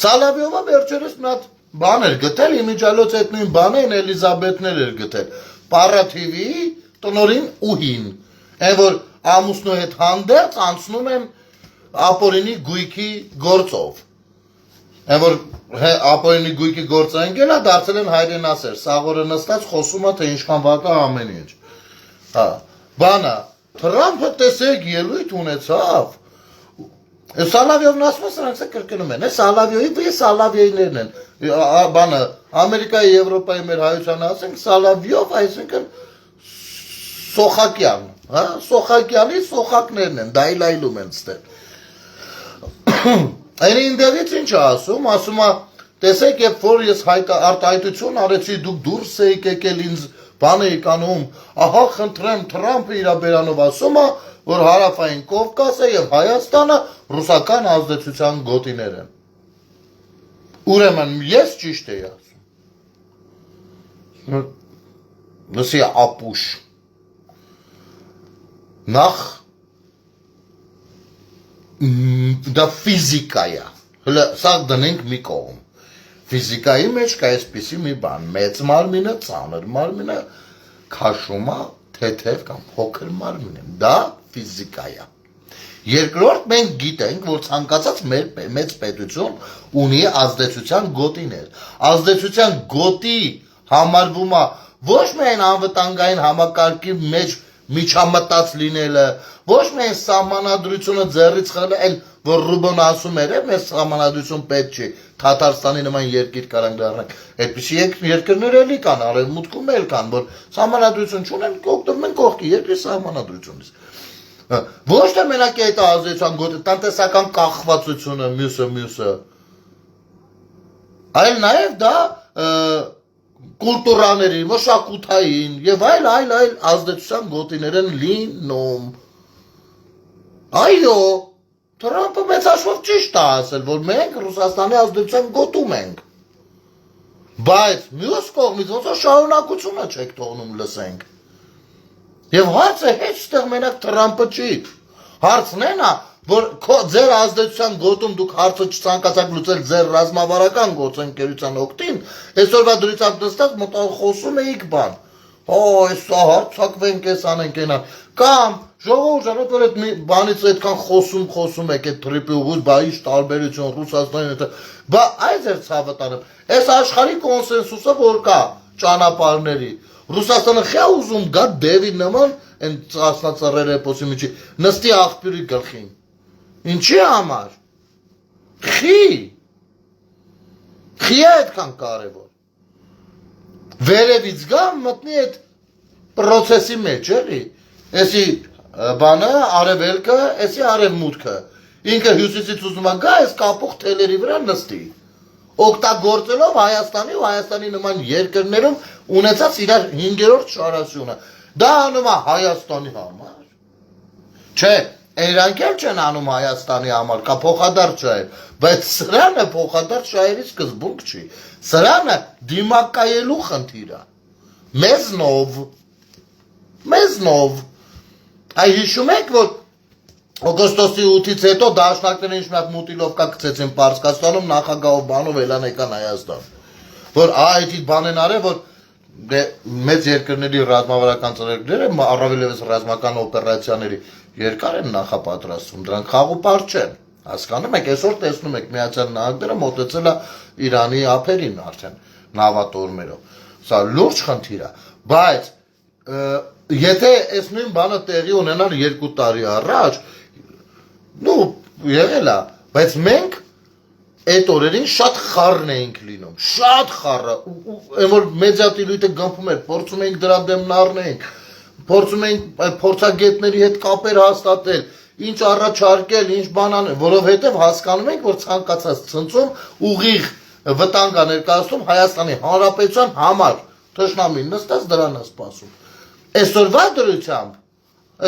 Սալավյովը վերջերս մի հատ բան էր գտել, իմիջալոց այդ նույն բանն Էլիզաբեթներ էր գտել, Պարա TV-ի տնօրին ուհին, այն որ ամուսնու հետ հանդերձ անցնում են ապօրինի գույքի գործով, այն որ ապօրինի գույքի գործը ընկել է, դարձել են հայրենասեր, սաղորը նստած խոսում է, թե ինչքան վատ է ամեն ինչ, բանա, Թրամփը տեսեք ելույթ ունեցավ, Սալավյովն ասում է սրանք կրկնում են, Սալավյոյներն են, բանը, Ամերիկայի, Եվրոպայի մեր հայությանը ասենք, Սալավյով, այսինքն Սոխակյան, Սոխակյանի սոխակներն են, դայլայլում են ստեղ։ Այն ինդեղից ինչ է ասում է, տեսեք, երբ որ ես արտահայտություն արեցի, դուք դուրս էիք եկել ինձ բան էիք անում, ահա խնդրեմ Թրամփը իր բերանով ասում է, որ հարավային Կովկասը և Հայաստանը ռուսական ազդեցության գոտիներ են։ Ուրեմն ես ճիշտ էի ասում։ Լսի ապուշ։ Նախ դա ֆիզիկա է։ Հələ սա դնենք մի կողմ։ Ֆիզիկայի մեջ կա այսպիսի մի բան, մեծ մարմինը, ծանր մարմինը քաշում է թեթև կամ փոքր մարմինը։ Դա ֆիզիկա է։ Երկրորդ մենք գիտենք, որ ցանկացած մեծ պետություն ունի ազդեցության գոտիներ։ Ազդեցության գոտի համարվում է ոչ միայն անվտանգային համակարգի մեջ միջամտած լինելը, ոչ միայն սահմանադրությունը ձեռից խլելը, այլ որ Ռուբոն ասում էր, մեզ սահմանադրություն պետք չի, Թաթարստանի նման երկիր կարանք դառնանք։ Այդպիսի երկրներ էլի կան, արևմուտքում էլ կան, որ սահմանադրություն չունեն, օգտվում են կողքի երկրի սահմանադրությունից։ Ոչ թե մենակ այդ ազդեցության գոտի, տնտեսական կախվածությունը, մյուսը, այլ նաև դա կուլտուրաների, մշակութային եւ այլ ազդեցության գոտիներ են լինում։ Այո, Թրամփը մեծ հաշվով ճիշտ է ասել, որ մենք Ռուսաստանի ազդեցության գոտում ենք։ Բայց մյուս կողմից ոնց որ շարունակությունը չեք թողնում լսենք։ Եվ հարցը հեչտեղ մենակ Թրամփը չի։ Հարցն այն է, որ ձեր ազդեցության գոտում դուք հարցը չցանկացաք լուծել ձեր ռազմավարական գործընկերության օգտին, այսօրվա դրությամբ նստած մտավ խոսում էիք բան։ Այս հարցակվենք, այս անենք այնան։ Կամ ժողովուրդ ժանոտ որ այդ բանից այդքան խոսում եք այդ թրիպի ուղուց, բա ի՞նչ տարբերություն Ռուսաստանի հետ։ Բա այս էր ցավը տանեմ։ Այս աշխարհի կոնսենսուսը որ կա ճանապարհների։ Ռուսաստանը խա ուզում գա դևի նման այն ծածնածռեր էպոսի միջի նստի աղբյուրի գլխին։ Ինչի համար։ Խի այդքան կարևոր։ Վերևից գա մտնի այդ process-ի մեջ, էլի։ Էսի բանը արևելքը, էսի արևմուտքը։ Ինքը հյուսիսից ուզում է գա, այս կապող թելերի վրա նստի։ Օգտագործելով Հայաստանի ու Հայաստանի նման երկրներում ունեցած իրար 5-րդ շարասյունը։ Դա անում է Հայաստանի համար։ Չէ, Իրանք էլ չեն անում Հայաստանի համար, կա փոխադարձ շահեր, բայց սրանը փոխադարձ շահերի սկզբունք չի։ Սրանը դիմակայելու խնդիր է։ Մեզնով։ Այ հիշում եք, որ օգոստոսի 8-ից հետո դաշնակները ինչ-որ մուտիլովկա գցեցին Պարսկաստանում, նախագահով բանով ելան եկան Հայաստան։ Որ այդ բան են արել, որ մեծ երկրների ռազմավարական ծրագրերը, առավել ևս ռազմական օպերացիաների երկար են նախապատրաստվում, դրանք խաղուպար չեն։ Հասկանում եք, այսօր տեսնում եք Միացյալ Նահանգները մոտեցել է Իրանի ափերին արդեն նավատորմերով։ Սա լուրջ խնդիր է, բայց եթե այս նույն բանը տեղի ունենար 2 տարի առաջ, եղել է, բայց մենք այդ օրերին շատ խառն էինք լինում, շատ խառը, այն որ մեդիատիլույթը գմփում էր, փորձում էինք դրա դեմ նառնեինք, փորձում էինք փորձագետների հետ կապեր հաստատել, ինչ առաջարկել, ինչ բան անել, որովհետև հասկանում ենք, որ ցանկացած ցնցում ուղիղ վտանգ է ներկայացնում Հայաստանի Հանրապետության համար, թշնամին նստած դրան է սպասում։ Այսօրվա դրությամբ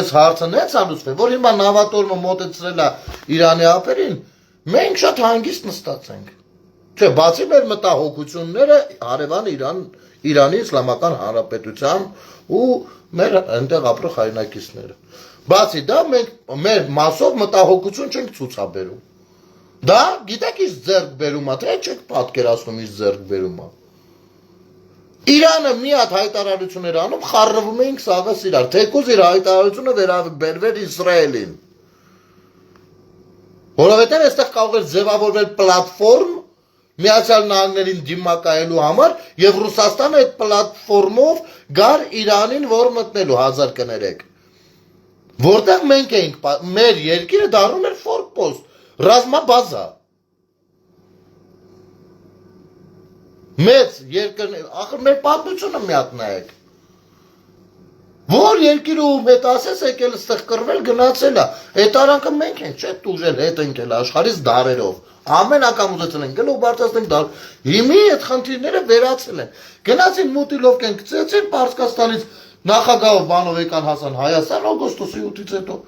այս հարցը նենց անուցվել, որ հիմա նավատորմը մոտեցրել է Իրանի ափերին, մենք շատ հանգիստ նստած ենք։ Չէ, բացի մեր մտահոգությունները հարևան Իրանի Իսլամական Հանրապետության ու մեր այնտեղ ապրող հայրենակիցները։ Բացի դա մենք մեր մասով մտահոգություն չենք ցուցաբերում։ Դա գիտեք ինչ ձեռք բերում է, թե չեք պատկերացնում ինչ ձեռք բերում է։ Իրանը մի հատ հայտարարություն էր անում, խառնվում էինք սաղս իրար, թեկուզ իր հայտարարությունը վերաբերվեր Իսրայելին։ Որովհետև այստեղ կարող էր ձևավորվել պլատֆորմ Միացյալ Նահանգներին դիմակայելու համար եւ Ռուսաստանը այդ պլատֆորմով գար Իրանին որ մտնելու 1000 կներեք։ Որտեղ մենք էինք, մեր երկիրը դառնում էր ֆորպոստ, ռազմաբազա։ Մեծ երկրներ, ախր մեր պատմությունը մի հատ նայեք։ Որ երկիրը ում հետ ասես եկել ստեղ կռվել գնացել է։ Այդ արանքը մենք ենք, չէ՞ տուժել հետ ընկել աշխարհից դարերով։ Ամեն ակամ ուզեցել են գնալ ու բարձրացնել դար։ Հիմի այդ խնդիրները վերացել են։ Գնացին մուտիլովկեն գցեցին Պարսկաստանից նախագահով բանով եկան հասան Հայաստան օգոստոսի 8-ից հետո։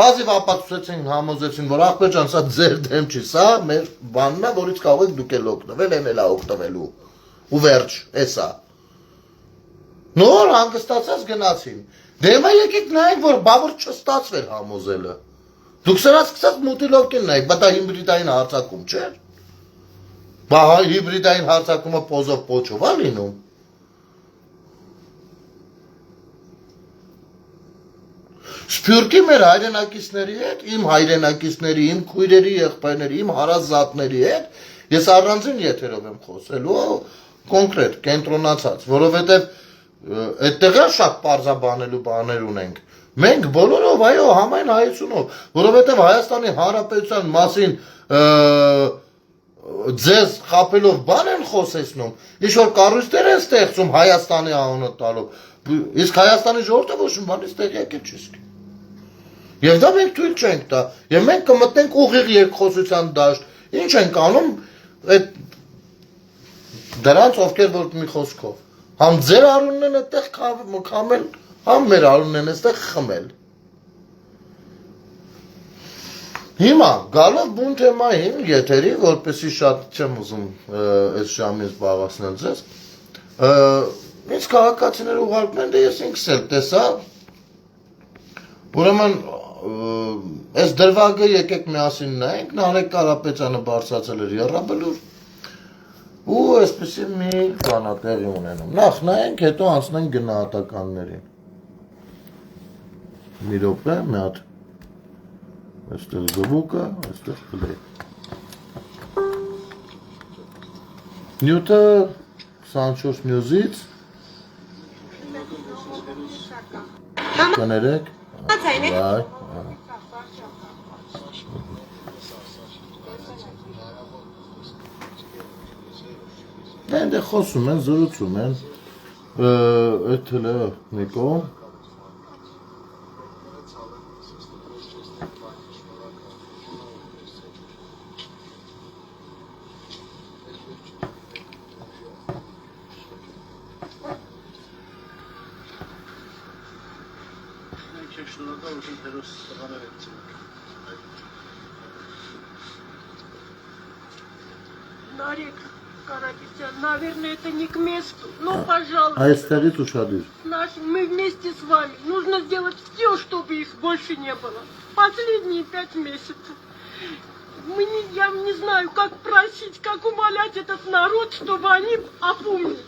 Հազիվ ապացուցեցին, համոզեցին, որ ախպեր ջան, սա ձեր դեմ չի, սա մեր բանն է, որից կարող եք դուք էլ օգտվել, այն էլ է օգտվելու։ Ու վերջ, էսա։ Նոր հանգստացած գնացին։ Դե հիմա եկեք նայեք, որ բավուր չստացվեր համոզելը։ Դուք սրանց սկսած մուտիլովկեն նայեք, բա դա հիբրիդային հարձակում չէ։ Բա հիբրիդային հարձակումը պոզով պոչով է լինում։ Սփյուռքի մեր հայրենակիցների հետ, իմ հայրենակիցների, իմ քույրերի, եղբայրների, իմ հարազատների հետ ես առանձին եթերով եմ խոսելու, կոնկրետ, կենտրոնացած, որովհետև այդտեղ էլ շատ պարզաբանելու բաներ ունենք։ Մենք բոլորով, այո, համայն հայությունով, որովհետև Հայաստանի Հանրապետության մասին ձեզ խապելով բան են խոսեցնում, ինչ որ կառույցներ են ստեղծում Հայաստանի անունը տալով, իսկ Հայաստանի ժողովուրդը ոչ մի բանից տեղյակ է չի։ Եվ դա մենք թույլ չենք տա, եւ մենք կմտնենք ուղիղ երկխոսության դաշտ, ինչ ենք անում այդ դրանց ովքեր որ մի խոսքով, համ ձեր արունն են այդտեղ քամել, համ մեր արունն են այստեղ խմել։ Հիմա գալով բուն թեմային եթերի, որպեսի շատ չեմ ուզում այս ժամին զբաղացնել ձեզ, ինձ քաղաքացիները ուղարկում են, դե ես ինքս էլ տեսա, ուրեմն այս դրվագը եկեք միասին նայենք, Նարեկ Կարապետյանը բարձրացել էր եռաբլուր, ու այսպեսի մի բան տեղի ունենում։ Նախ նայենք, հետո անցնենք գնահատականներին։ Մի րոպե, մի հատ այստեղ զվուկը, այստեղ պլեյ։ Նյութը 24 նյուզից կներեք, վայ, Դե խոսում են, զրուցում են, այդ հլը մի կողմ, Нарек Карапетян, наверное, это не к месту, но, пожалуйста, мы вместе с вами. Нужно сделать все, чтобы их больше не было. Последние 5 месяцев. Я не знаю, как просить, как умолять этот народ, чтобы они опомнились.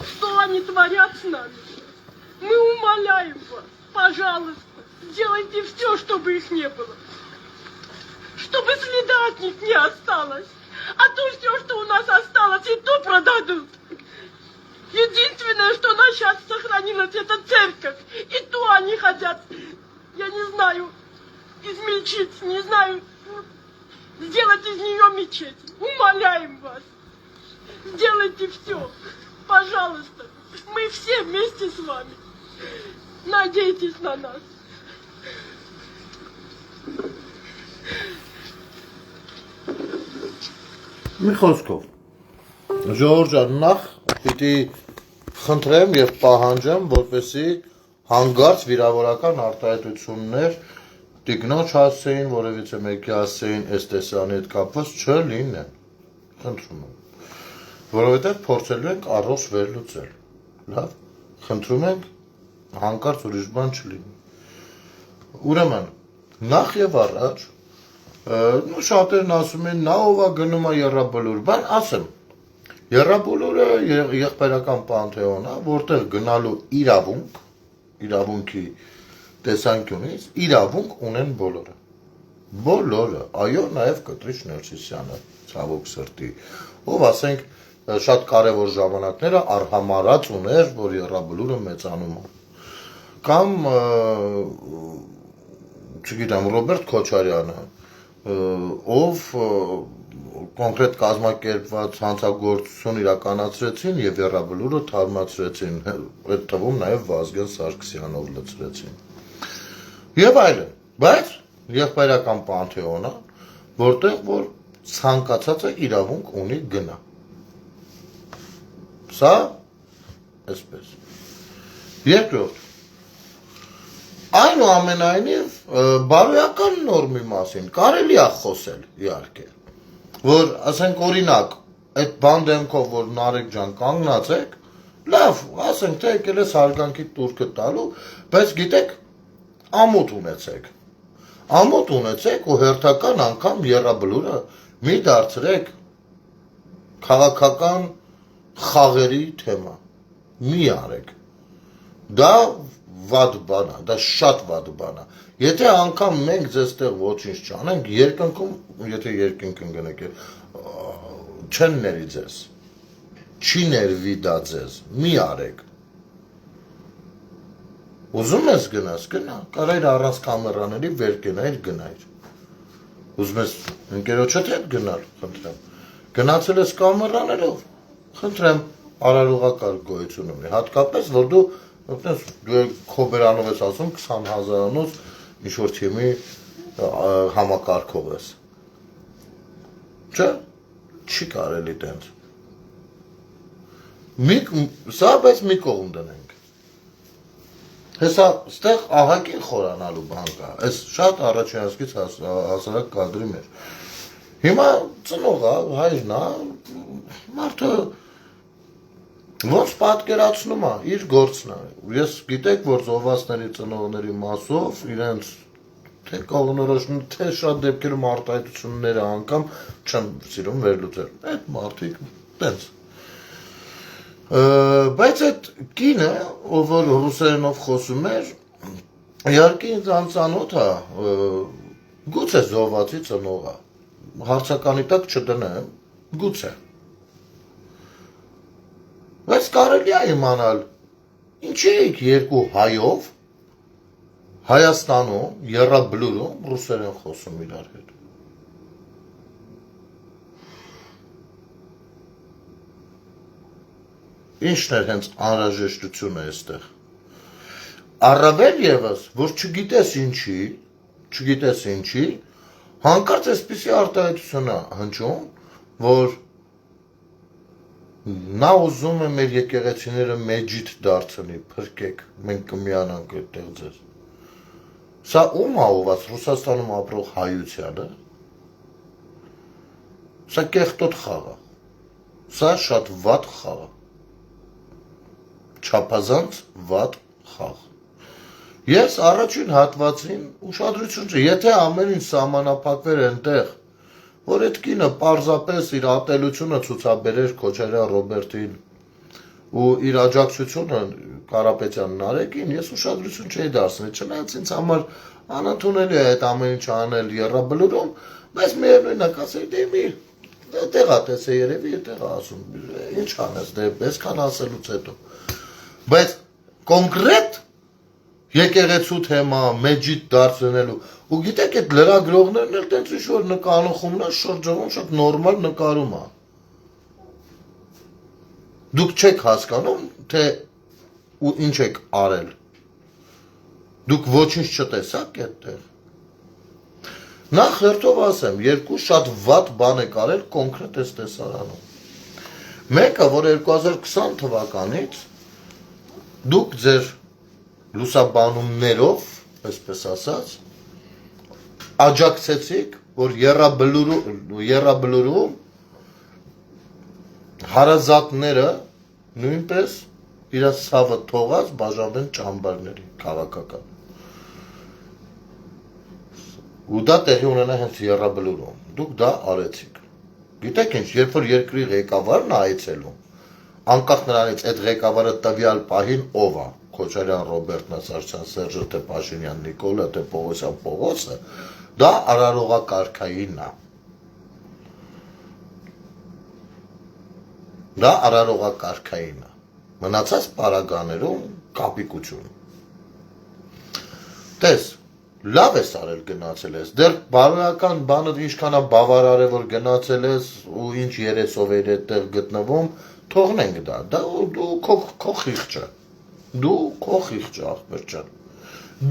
Что они творят с нами. Мы умоляем вас, пожалуйста, сделайте все, чтобы их не было. Чтобы следа от них не осталось. А то все, что у нас осталось, и то продадут. Единственное, что у нас сейчас сохранилось, это церковь. И то они хотят, я не знаю, измельчить, не знаю, сделать из нее мечеть. Умоляем вас. Сделайте все. Пожалуйста. Мы все вместе с вами. Надейтесь на нас. Մի խոսքով, ժողովուրդ ջան, նախ պիտի խնդրեմ եւ պահանջեմ, որպեսզի հանգարց վիրավորական արտահայտություններ տիկնոջ հասցեին, որևիցե մեկի հասցեին այս տեսանի հետ կապված չլինեն, խնդրում եմ, որովհետեւ փորձելու ենք առողջ վերլուծել, լավ, խնդրում ենք հանկարծ ուրիշ բան չլինի, ուրեմն, նախ եւ առաջ շատերն ասում են, նա ով է գնում է եռաբլուր, բան ասեմ, եռաբլուրը եղբայրական պանթեոն է, որտեղ գնալու իրավունքի տեսանկյունից, իրավունք ունեն բոլորը, այո, նաև Կտրիչ Ներսիսյանը, ցավոք սրտի, ով ասենք շատ կարևոր ժամանակները արհամարած ուներ, որ եռաբլուրը մեծանում է, կամ, չգիտեմ, Ռոբերտ Քոչարյանը, ով կոնկրետ կազմակերպված հանցագործություն իրականացրեցին եւ եռաբլուրը թարմացրեցին, այդ թվում նաեւ Վազգեն Սարգսյանով լցրեցին։ Եվ այլն, բայց եղբայրական պանթեոնը, որտեղ որ ցանկացածը իրավունք ունի գնա։ Սա այսպես։ Երկրորդ Այնուամենայնիվ բարոյական նորմի մասին կարելի է խոսել, իհարկե, որ ասենք օրինակ, այդ բան դեմքով, որ Նարեկ ջան կանգնած եք, լավ, ասենք թե եկել ես հարգանքի տուրքը տալու, բայց գիտեք, ամոթ ունեցեք ու հերթական անգամ եռաբլուրը մի դարձրեք քաղաքական խաղերի թեմա, մի արեք, դա վատ բան է, դա շատ վատ բան է։ Եթե անգամ մենք ձեզ տեղ ոչինչ չանենք, երկնքում, եթե երկինք ընկնեք, չեն ների ձեզ։ Չի ներվի դա ձեզ, մի արեք։ Ուզում ես գնաս, գնա, կարայր առանց կամերաների վեր գնայր, գնայր։ Ուզում ես ընկերոջդ հետ գնալ, խնդրեմ։ Գնացել ես կամերաներով, խնդրեմ, արարողակարգ գոյություն ունի, հատկապես, որ դու քո բերանով ես ասում 20,000-անոց ինչ-որ թիմի համակարգող ես։ Չէ, չի կարելի տենց։ Սա բայց մի կողմ դնենք։ Հեսա ստեղ ահագին խորանալու բան կա, այս շատ առաջինացկից հասարակ կադրի մեր։ Հիմա ծնողա, հայրն է, մարդը ոնց պատկերացնում է, իր գործն է։ Ես գիտեք, որ զոհվածների ծնողների մասով իրենց թե կողնորոշում, թե շատ դեպքերում արտահայտությունները անգամ չեմ սիրում վերլուծել։ Այդ մարդիկ տենց։ Բայց այդ կինը, ով որ ռուսերենով խոսում էր, իհարկե ինձ անծանոթ է, գուցե զոհվածի ծնող է, հարցականի տակ չդնեմ, գուցե։ Բայց կարելի է իմանալ, ինչի եք երկու հայով Հայաստանում, եռաբլուրում ռուսերեն խոսում իրար հետ։ Ինչն էր հենց անհրաժեշտությունը այստեղ։ Առավել ևս, որ չգիտես ինչի, հանկարծ այսպիսի արտահայտություն է հնչում, որ նա ուզում է մեր եկեղեցիները մեջիթ դարձնի, փրկեք, մենք կմիանանք այդտեղ ձեզ։ Սա ում է ուղղված, Ռուսաստանում ապրող հայությանը։ Սա կեղտոտ խաղ է։ Սա շատ վատ խաղ է։ Չափազանց վատ խաղ։ Ես առաջին հատվածին ուշադրություն չէ, եթե ամեն ինչ սահմանափակվեր այնտեղ, որ այդ կինը պարզապես իր ատելությունը ցուցաբերեր Քոչարյան Ռոբերտին ու իր աջակցությունը Կարապետյան Նարեկին, ես ուշադրություն չէի դարձնի, չնայած ինձ համար անընդունելի է այդ ամեն ինչ անել եռաբլուրում, բայց միևնույն է, ասեի դե մի տեղա տեսե երևի, տեղա ասում, ինչ անես, դե այսքան ասելուց հետո։ Բայց կոնկրետ եկեղեցու թեմա, մեջիթ դարձնելու, ու գիտեք այդ լրագրողներն էլ տենց ինչ-որ նկարողումն է շրջանում, շատ նորմալ նկարում է։ Դուք չեք հասկանում, թե ու ինչ եք արել։ Դուք ոչինչ չտեսաք այդտեղ։ Նախ հերթով ասեմ, երկու շատ վատ բան եք արել կոնկրետ այս տեսարանում։ Մեկը, որ 2020 թվականից դուք ձեր լուսաբանումներով, այսպես ասած, աջակցեցիք, որ եռաբլուրում հարազատները նույնպես իրաց ցավը թողած բաժանվեն ճամբարների քաղաքական։ Ու դա տեղի ունենա հենց եռաբլուրում։ Դուք դա արեցիք։ Գիտեք ինչ, երբ որ երկրի ղեկավարն է այցելում, անկախ նրանից այդ ղեկավարը տվյալ պահին ով է, Քոչարյան Ռոբերտն, Սարգսյան Սերժը, թե Փաշինյան Նիկոլը, թե Պողոսյան Պողոսը, դա արարողակարգային է։ Դա արարողակարգային է։ Մնացած պարագաներում կապիկություն։ Տես, լավ ես արել գնացել ես, դեռ բարոյական բանը ինչքան է բավարար է, որ գնացել ես ու ինչ երեսով էր այդտեղ գտնվում, թողնենք դա, դու քո խիղճը, դու քո խիղճը ախպեր ջան,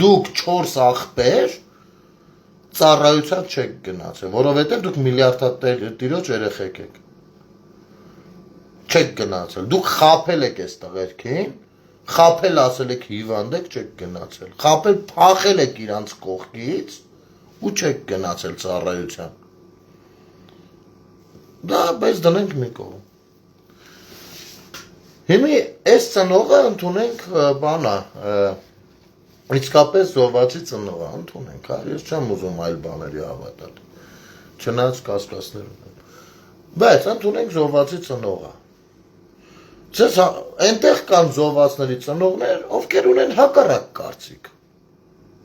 դուք 4 ախպեր ծառայության չեք գնացել, որովհետև դուք միլիարդատիրոջ երեխեք եք, չեք գնացել, դուք խաբել եք այս տղերքին, խաբել ասել եք հիվանդ եք, չեք գնացել, խաբել փախել եք իրանց կողքից ու չեք գնացել ծառայության, դա բայց դնենք մի կողմ։ Հիմի այս ծնողը ընդունենք բանա, իսկապես զոհվածի ծնողը ընդունենք, ես չեմ ուզում այլ բաների հավատալ, չնայած կասկածներ ունեմ, բայց ընդունենք զոհվածի ծնողը։ Ձեզ այնտեղ կան զոհվածների ծնողներ, ովքեր ունեն հակառակ կարծիք,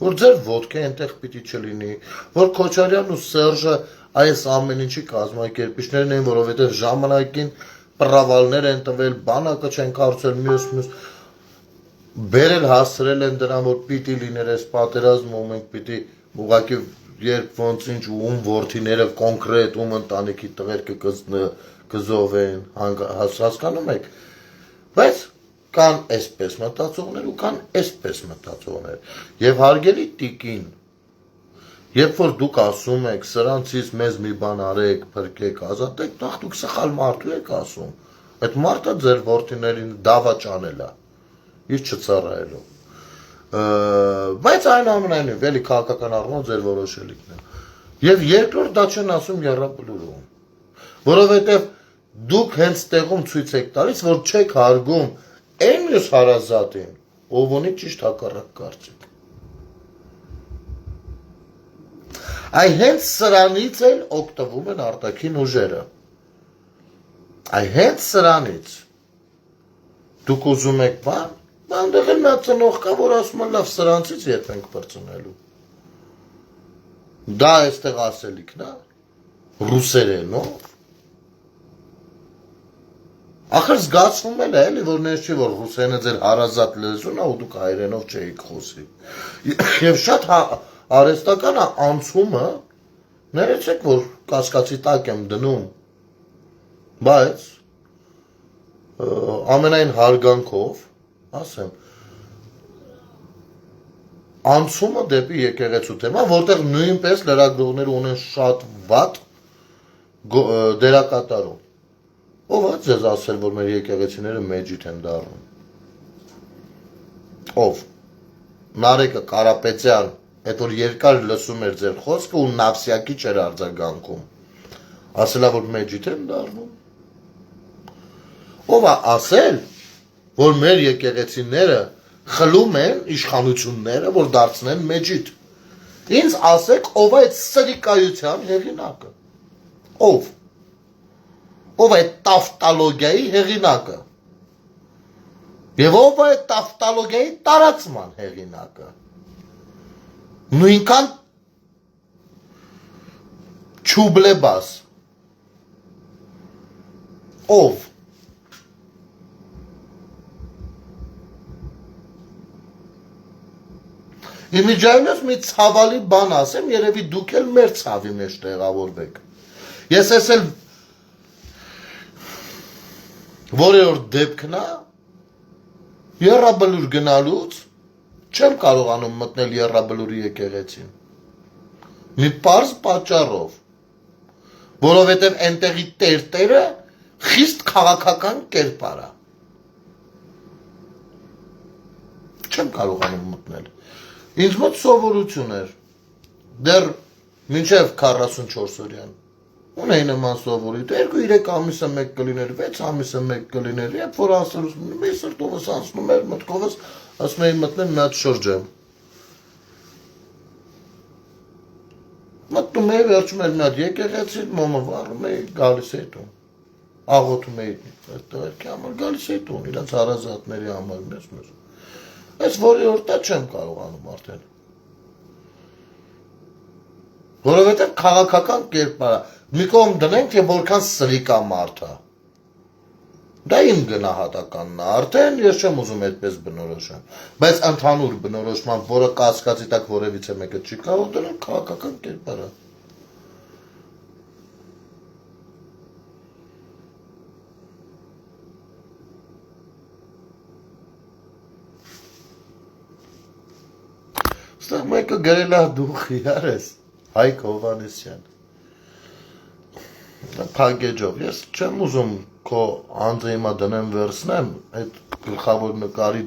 որ ձեր ոտքը այնտեղ պիտի չլինի, որ Քոչարյանն ու Սերժը այս ամեն ինչի կազմակերպիչներն են, որովհետև ժամանակին պրավալներ են տվել, բանակը չեն կառուցել, մյուս բերել հասցրել են դրան, որ պիտի լիներ այս պատերազմը, ու մենք պիտի ուղղակի երբ ոնց ինչ ում որդիները կոնկրետ ում ընտանիքի տղերքը կզովեն, հասկանում եք, բայց կան այսպես մտածողներ ու կան այսպես մտածողներ, եւ հարգելի տիկին, երբ որ դուք ասում եք սրանցից մեզ մի բան արեք, փրկեք, ազատեք, դուք սխալ մարդու եք ասում, այդ մարդը ձեր որդիներին դավաճանել է, իր չծառայելու, բայց այնուամենայնիվ էլի քաղաքական առումով ձեր որոշելիքն է, եւ երկրորդ դա չեն ասում եռաբլուրում, որովհետեւ դուք հենց տեղում ցույց եք տալիս, որ չեք հարգում այն մյուս հարազատին, ով ունի ճիշտ հակառակ կարծիք։ Այ հենց սրանից էլ օգտվում են արտաքին ուժերը։ Այ հենց սրանից դուք ուզում եք բան, այնտեղ էլ նա ծնող կա, որ ասում է լավ սրանցից երբ ենք բրծնելու։ Դա այստեղ ասելիքն է, ռուսերենով։ Ախր զգացվում էլ է, էլի, որ ներս չի, որ ռուսերենը ձեր հարազատ լեզուն է, ու դուք հայերենով չէիք խոսի։ Եվ շատ արհեստական է անցումը, ներեցեք, որ կասկածի տակ եմ դնում, բայց ամենայն հարգանքով, ասեմ, անցումը դեպի եկեղեցու թեմա, որտեղ նույնպես լրագրողները ունեն շատ վատ դերակատարում։ Ով է ձեզ ասել, որ մեր եկեղեցիները մեջիթ են դառնում։ Ով։ Նարեկը Կարապետյան, այդ որ երկար լսում էր ձեր խոսքը ու նավսյակի չէր արձագանքում։ Ասելա, որ մեջիթ են դառնում։ Ով է ասել, որ մեր եկեղեցիները խլում են իշխանությունները, որ դարձնեն մեջիթ։ Ինձ ասեք, ով է այդ սրիկայության հեղինակը։ Ով։ Ով է տավտալոգիայի հեղինակը։ Եվ ով է տավտալոգիայի տարածման հեղինակը։ Նույնքան չուբլեբաս։ Ով։ Իմիջայնոց մի ցավալի բան ասեմ, երևի դուք էլ մեր ցավի մեջ տեղավորվեք։ Ես ես էլ որևոր դեպքն է, եռաբլուր գնալուց չեմ կարողանում մտնել եռաբլուրի եկեղեցին։ Մի պարզ պատճառով, որովհետև այնտեղի տերտերը խիստ քաղաքական կերպար է։ Չեմ կարողանում մտնել։ Ինձ մոտ սովորություն էր, դեռ մինչև 44 օրյան, ունեի նման սովորույթ, 2-3 ամիսը մեկ կլիներ, 6 ամիսը մեկ կլիներ, երբ որ ասում մի սրտովս անցնում էր, մտքովս ասում էի մտնել մի հատ շրջեմ։ Մտնում էի, վերջում էր մի հատ եկեղեցի, մոմը վառում էի, գալիս էի տուն, աղոթում էի տղերքի համար, գալիս էի տուն, իրենց հարազատների համար, մեզ։ Այս որևոր դա չեմ կարողանում արդեն։ Որովհետև քաղաքական կերպար է։ Մի կողմ դնենք, թե որքան սրիկ է մարդը։ Դա իմ գնահատականն է, արդեն ես չեմ ուզում այդպես բնորոշեմ։ Բայց ընդհանուր բնորոշման, որը կասկածի տակ որևիցե մեկը չի կարող դնել, քաղաքական կերպար է։ Ստեղ մեկը գրել է դու խիար ես, Հայկ Հովհաննիսյան։ Փակեջով, ես չեմ ուզում քո անձը հիմա դնեմ վերցնեմ, այդ գլխավոր նկարի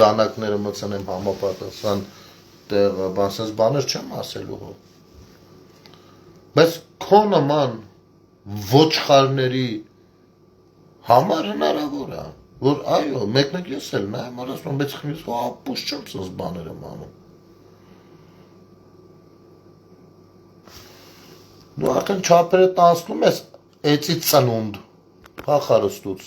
դանակները մցնեմ համապատասխան տեղը, բանսես բաներ չեմ ասելու հո։ Բայց քո նման ոչխարների համար հնարավոր է, որ այո, մեկնեք ես էլ նայեմ, ասում, բայց խմիս ապուշ չեմ սնս բաներ եմ անում։ Դու արդեն չապերը տանցնում ես էծի ծնունդ, փախարստուց,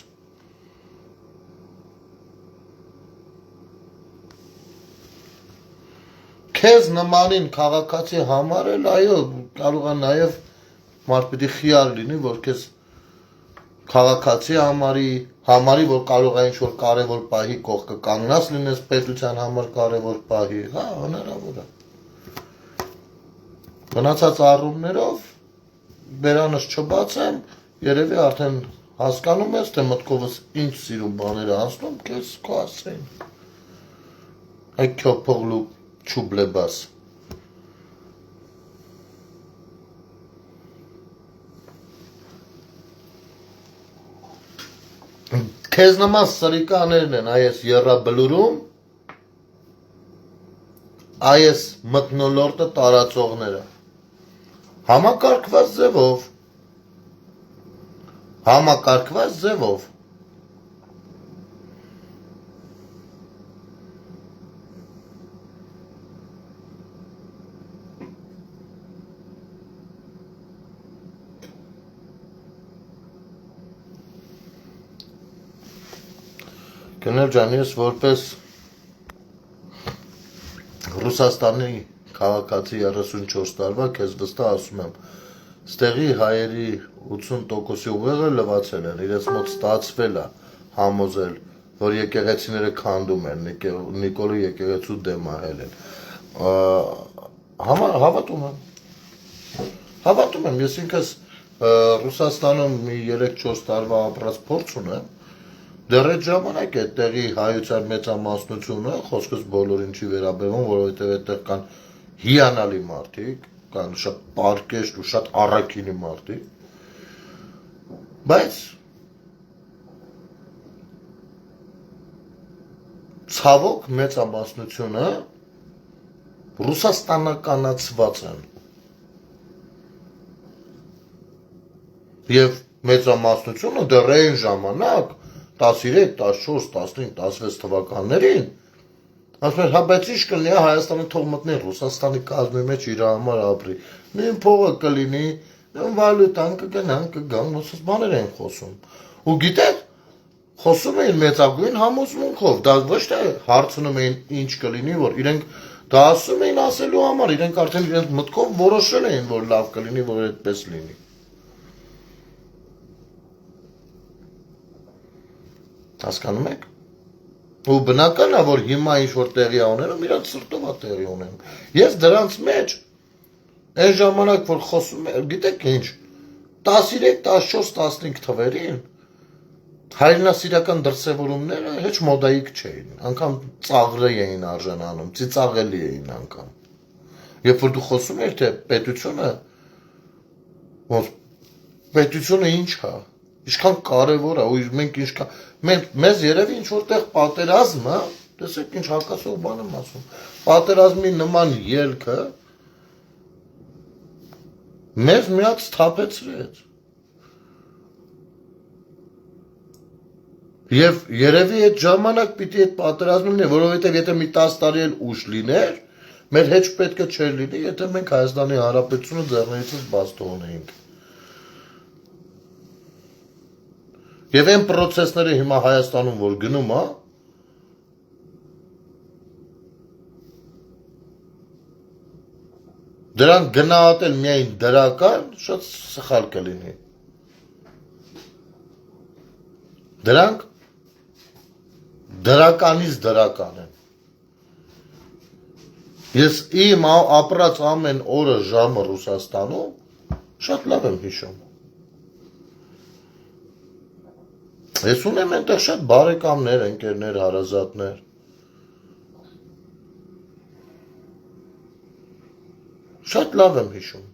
քեզ նմանին քաղաքացի համարել, այո, կարող է նաև մարդ պիտի խիար լինի, որ քեզ քաղաքացի համարի, որ կարող է ինչ-որ կարևոր պահի կողքը կանգնած լինես պետության համար կարևոր պահի, հա, հնարավոր է։ Մնացած առումներով բերանս չբացեմ, երևի արդեն հասկանում ես, թե մտքովս ինչ սիրուն բաներ անցնում, քեզ քո ասեն։ Այդ քյոփողլու չուբլեբաս։ Քեզ նման սրիկաներն են այս եռաբլուրում, այս մթնոլորտը տարածողները։ Համակարգված ձևով։ Կներ ջան, ես որպես Ռուսաստանի քաղաքացի 34 տարվա քեզ վստահ ասում եմ, ստեղի հայերի 80%-ի ուղեղը լվացել են, իրենց մոտ ստացվել է համոզել, որ եկեղեցիները քանդում են, Նիկոլի եկեղեցու դեմ ահել են։ Հավատում եմ, ես ինքս Ռուսաստանում մի 3-4 տարվա ապրած փորձ ունեմ, դեռ այդ ժամանակ է տեղի հայության մեծամասնությունը, խոսքս բոլորին չի վերաբերվում, որովհետև այդտեղ կան հիանալի մարդիկ, կան շատ պարկեշտ ու շատ առաքինի մարդիկ, բայց ցավոք մեծամասնությունը ռուսաստանականացված են եւ մեծամասնությունը դեռ այն ժամանակ 13, 14, 15, 16 թվականներին ասում են, հա բայց ինչ կլինի, Հայաստանը թող մտնի Ռուսաստանի կազմի մեջ իր համար ապրի, նույն փողը կլինի, նույն վալյուտան կգան, ոսս բաներ են խոսում։ Ու գիտեք, խոսում էին մեծագույն համոզմունքով, դա ոչ թե հարցնում էին ինչ կլինի, որ իրենք դա ասում էին ասելու համար, իրենք արդեն իրենց մտքով որոշել էին, որ լավ կլինի, որ այդպես լինի։ Հասկանում եք։ Ու բնական է, որ հիմա ինչ-որ տեղի ունենում, իրանց սրտով է տեղի ունենում։ Ես դրանց մեջ, այն ժամանակ, որ խոսում եմ, գիտեք ինչ, 13, 14, 15 թվերին, հայրենասիրական դրսևորումները հեչ մոդայիկ չէին, անգամ ծաղրե էին արժանանում, ծիծաղելի էին անգամ։ Երբ որ դու խոսում ես, թե պետությունը ինչ է, ինչքան կարևոր է, ու մենք ինչքան մեզ երևի ինչ-որ տեղ պատերազմը, տեսեք ինչ հակասող բան եմ ասում, պատերազմի նման ելքը մեզ մի հատ սթափեցրեց։ Եվ երևի այդ ժամանակ պիտի այդ պատերազմը լինի, որովհետև եթե մի 10 տարի էլ ուշ լիներ, մեր հեչ պետք է չէր լինի, եթե մենք Հայաստանի Հանրապետությունը ձեռներիցս բաց թողնեինք։ Եվ այն պրոցեսները հիմա Հայաստանում որ գնում է, դրանք գնահատել միայն դրական, շատ սխալ կլինի։ Դրանք դրականից դրական են։ Ես իմ ապրած ամեն օրը ժամը Ռուսաստանում շատ լավ եմ հիշում։ Ես ունեմ այնտեղ շատ բարեկամներ, ընկերներ, հարազատներ։ Շատ լավ եմ հիշում։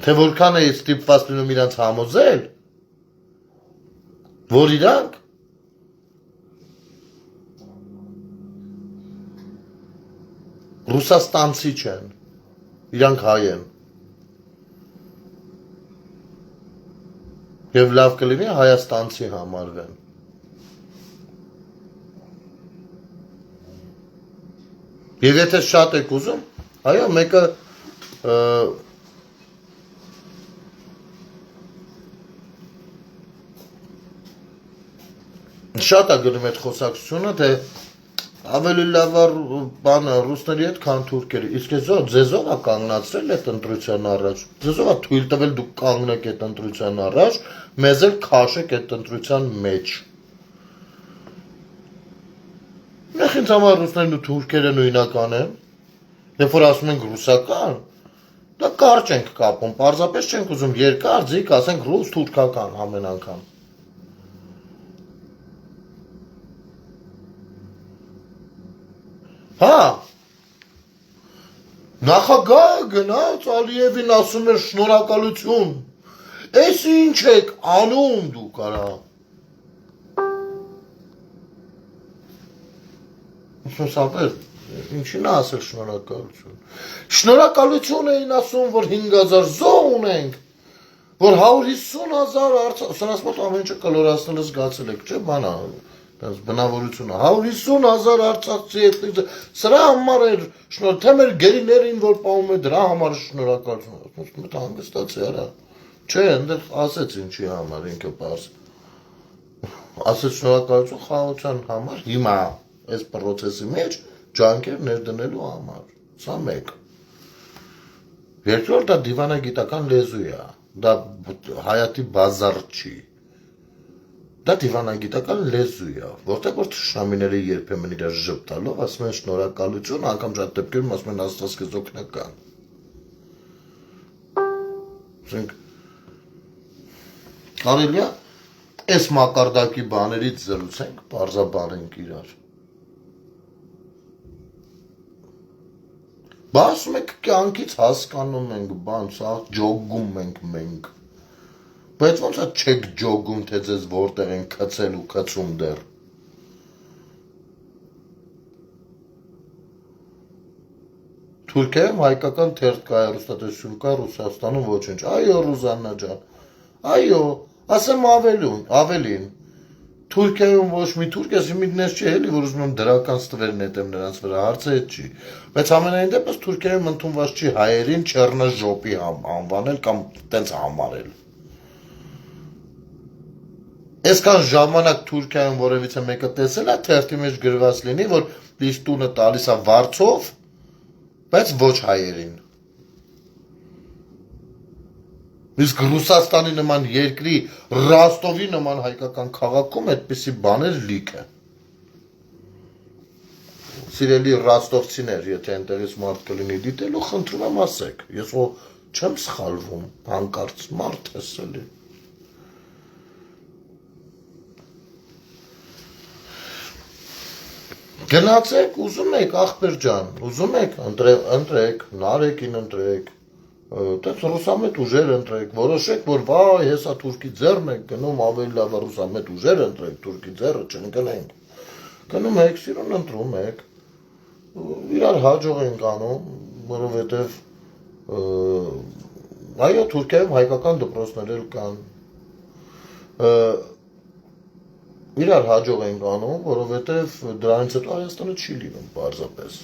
Թե որքան է ստիպված լինում իրանց համոզել, որ իրանք ռուսաստանցի չեն, իրանք հայ են։ Եվ լավ կլինի հայաստանցի համարվեն։ Եվ եթե շատ եք ուզում, այո, մեկը Շատ է գրում այդ խոսակցությունը, թե ավելի լավ է բանը ռուսների հետ, քան թուրքերի։ Իսկ ձեզով է կանգնացրել այդ ընտրության առաջ։ Ձեզով է թույլ տվել դուք կանգնեք այդ ընտրության առաջ, մեզ էլ քաշեք այդ ընտրության մեջ։ Նախ ինձ համար ռուսներն ու թուրքերը նույնական են։ Երբ որ ասում ենք ռուսական, դա կարճ ենք կապում, պարզապես չենք ուզում երկար ձիգ ասենք ռուս թուրքական ամեն անգամ։ Հա, նախագահը գնաց Ալիևին ասում էր շնորհակալություն, էս ինչ եք անում դուք արա։ Սոսաբեր, ինչին ասել շնորհակալություն։ Շնորհակալություն էին ասում, որ 5000 զոհ ունենք, որ 150,000 սրանց մոտ ամեն ինչը կլորացնել զգացել եք, չէ՞ բանա։ Բնավորությունը 150,000 արցախցի էթնիկ սրա համար էր շնորհ թե մեր գերիներին որ պահում է դրա համար շնորհակալություն մտ հանգստացի արա չէ այնտեղ ասեց ինչի համար ինքը պարզ ասեց շնորհակալություն խաղաղության համար հիմա այս process-ի մեջ ջանքեր ներդնելու համար սա մեկ երկրորդ դա դիվանագիտական լեզու է դա հայատի բազար չի Դա դիվանագիտական լեզու է, որտեղ որ թշնամիները երբեմն իրար ժպտալով ասում են շնորհակալություն, անգամ շատ դեպքերում ասում են Աստված քեզ օգնական։ Ասենք կարելի է այս մակարդակի բաներից զրուցենք, բարձաբանենք իրար։ Բա ասում եք կյանքից հասկանում ենք, բան, սա ջոգում ենք մենք։ Բայց ոնց է չեք ջոգում, թե ձեզ որտեղ են քցել ու քցում դեռ։ Թուրքիայում հայկական թերթ կա, հեռուստատեսություն կա, Ռուսաստանում ոչինչ։ Այո, Ռուզաննա ջան։ Այո, ասեմ ավելին։ Թուրքիայում ոչ մի թուրք, ես իմիդներ չի էլի, որ ուզում եմ դրական ստվեր նետեմ նրանց վրա, հարցը այդ չի։ Բայց ամենայն դեպս Թուրքիայում ընդունված չի հայերին չեռնաժոպի անվանել կամ տենց համարել։ Այսքան ժամանակ Թուրքիայում որևիցե մեկը տեսել է թերթի մեջ գրված լինի, որ իր տունը տալիս է վարձով, բայց ոչ հայերին։ Իսկ Ռուսաստանի նման երկրի Ռոստովի նման հայկական քաղաքում այդպիսի բաներ լիք է։ Սիրելի ռոստովցիներ, եթե այնտեղից մարդ կլինի դիտելու, խնդրում եմ ասեք, ես չեմ սխալվում, հանկարծ մարդ ես էլի։ Գնացեք, ուզում եք, ախպեր ջան, ուզում եք, ընտրեք, նարեկին ընտրեք, տենց ռուսամետ ուժեր ընտրեք, որոշեք, որ վայ, հեսա թուրքի ձեռն եք գնում, ավելի լավ է ռուսամետ ուժեր ընտրեք, թուրքի ձեռը չընկնենք, գնում եք, սիրուն ընտրում եք, իրար հաջող ենք անում, որովհետև, այո, Թուրքիայում հայկական դպրոցներ էլ կան, իրար հաջող ենք անում, որովհետև դրանից հետո Հայաստանը չի լինում, պարզապես։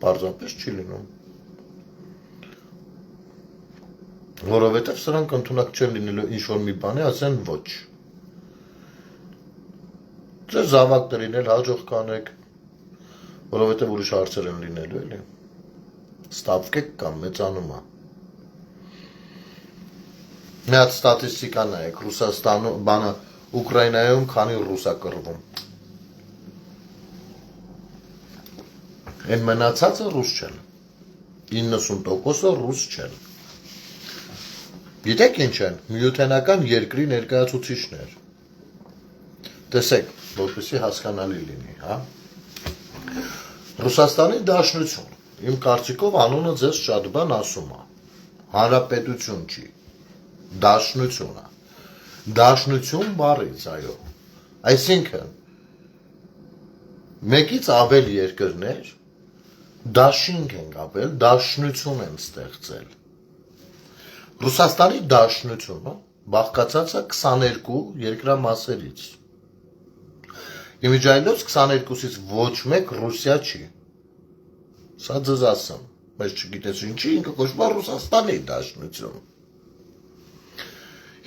Պարզապես չի լինում։ Որովհետև սրանք ընդունակ չեն լինելու ինչ-որ մի բանի, ասեն ոչ։ Ձեր զավակներին էլ հաջող կանեք, որովհետև ուրիշ հարցեր են լինելու, էլի։ Ստապկեք կամ մեծանում է։ Մի հատ ստատիստիկա նայեք, Ռուսաստանում, բանը, Ուկրաինայում քանի ռուս է կռվում։ Այն մնացածը ռուս չեն։ 90%-ը ռուս չեն։ Գիտեք ինչ են, միութենական երկրի ներկայացուցիչներ։ Տեսեք, որպեսզի հասկանալի լինի, հա։ Ռուսաստանի Դաշնություն, իմ կարծիքով անունը ձեզ շատ բան ասում է։ Հանրապետություն չի։ Դաշնությունը, դաշնություն բառից, այո, այսինքն, մեկից ավել երկրներ, դաշինք են կապել, դաշնություն են ստեղծել, Ռուսաստանի դաշնությունը բաղկացած է 22 երկրամասերից, իմիջայլոց 22-ից ոչ մեկ Ռուսիա չի, սա ձեզ ասեմ, բայց չգիտես ինչի ինքը կոչվում է Ռուսաստանի դաշնություն,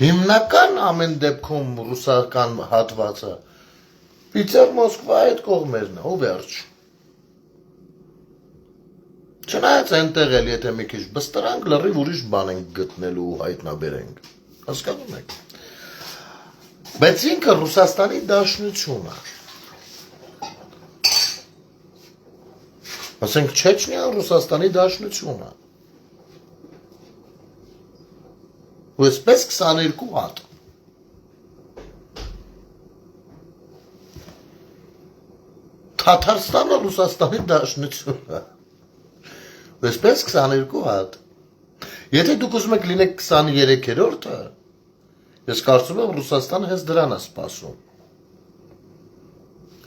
Հիմնական ամեն դեպքում ռուսական հատվածը Պիտեր Մոսկվա այդ կողմերն է, ու վերջ։ Չնայած այնտեղ էլ եթե մի քիչ բստրանք լրիվ ուրիշ բան ենք գտնելու ու հայտնաբերենք։ Հասկանում եք։ Բայց ինքը Ռուսաստանի դաշնությունն է։ Ասենք Չեչնիան Ռուսաստանի դաշնությունն է։ Ու այսպես 22 հատ։ Թաթարստանը Ռուսաստանի դաշնությունն է։ Ու այսպես 22 հատ։ Եթե դուք ուզում եք լինեք 23-րդը, ես կարծում եմ Ռուսաստանը հենց դրան է սպասում։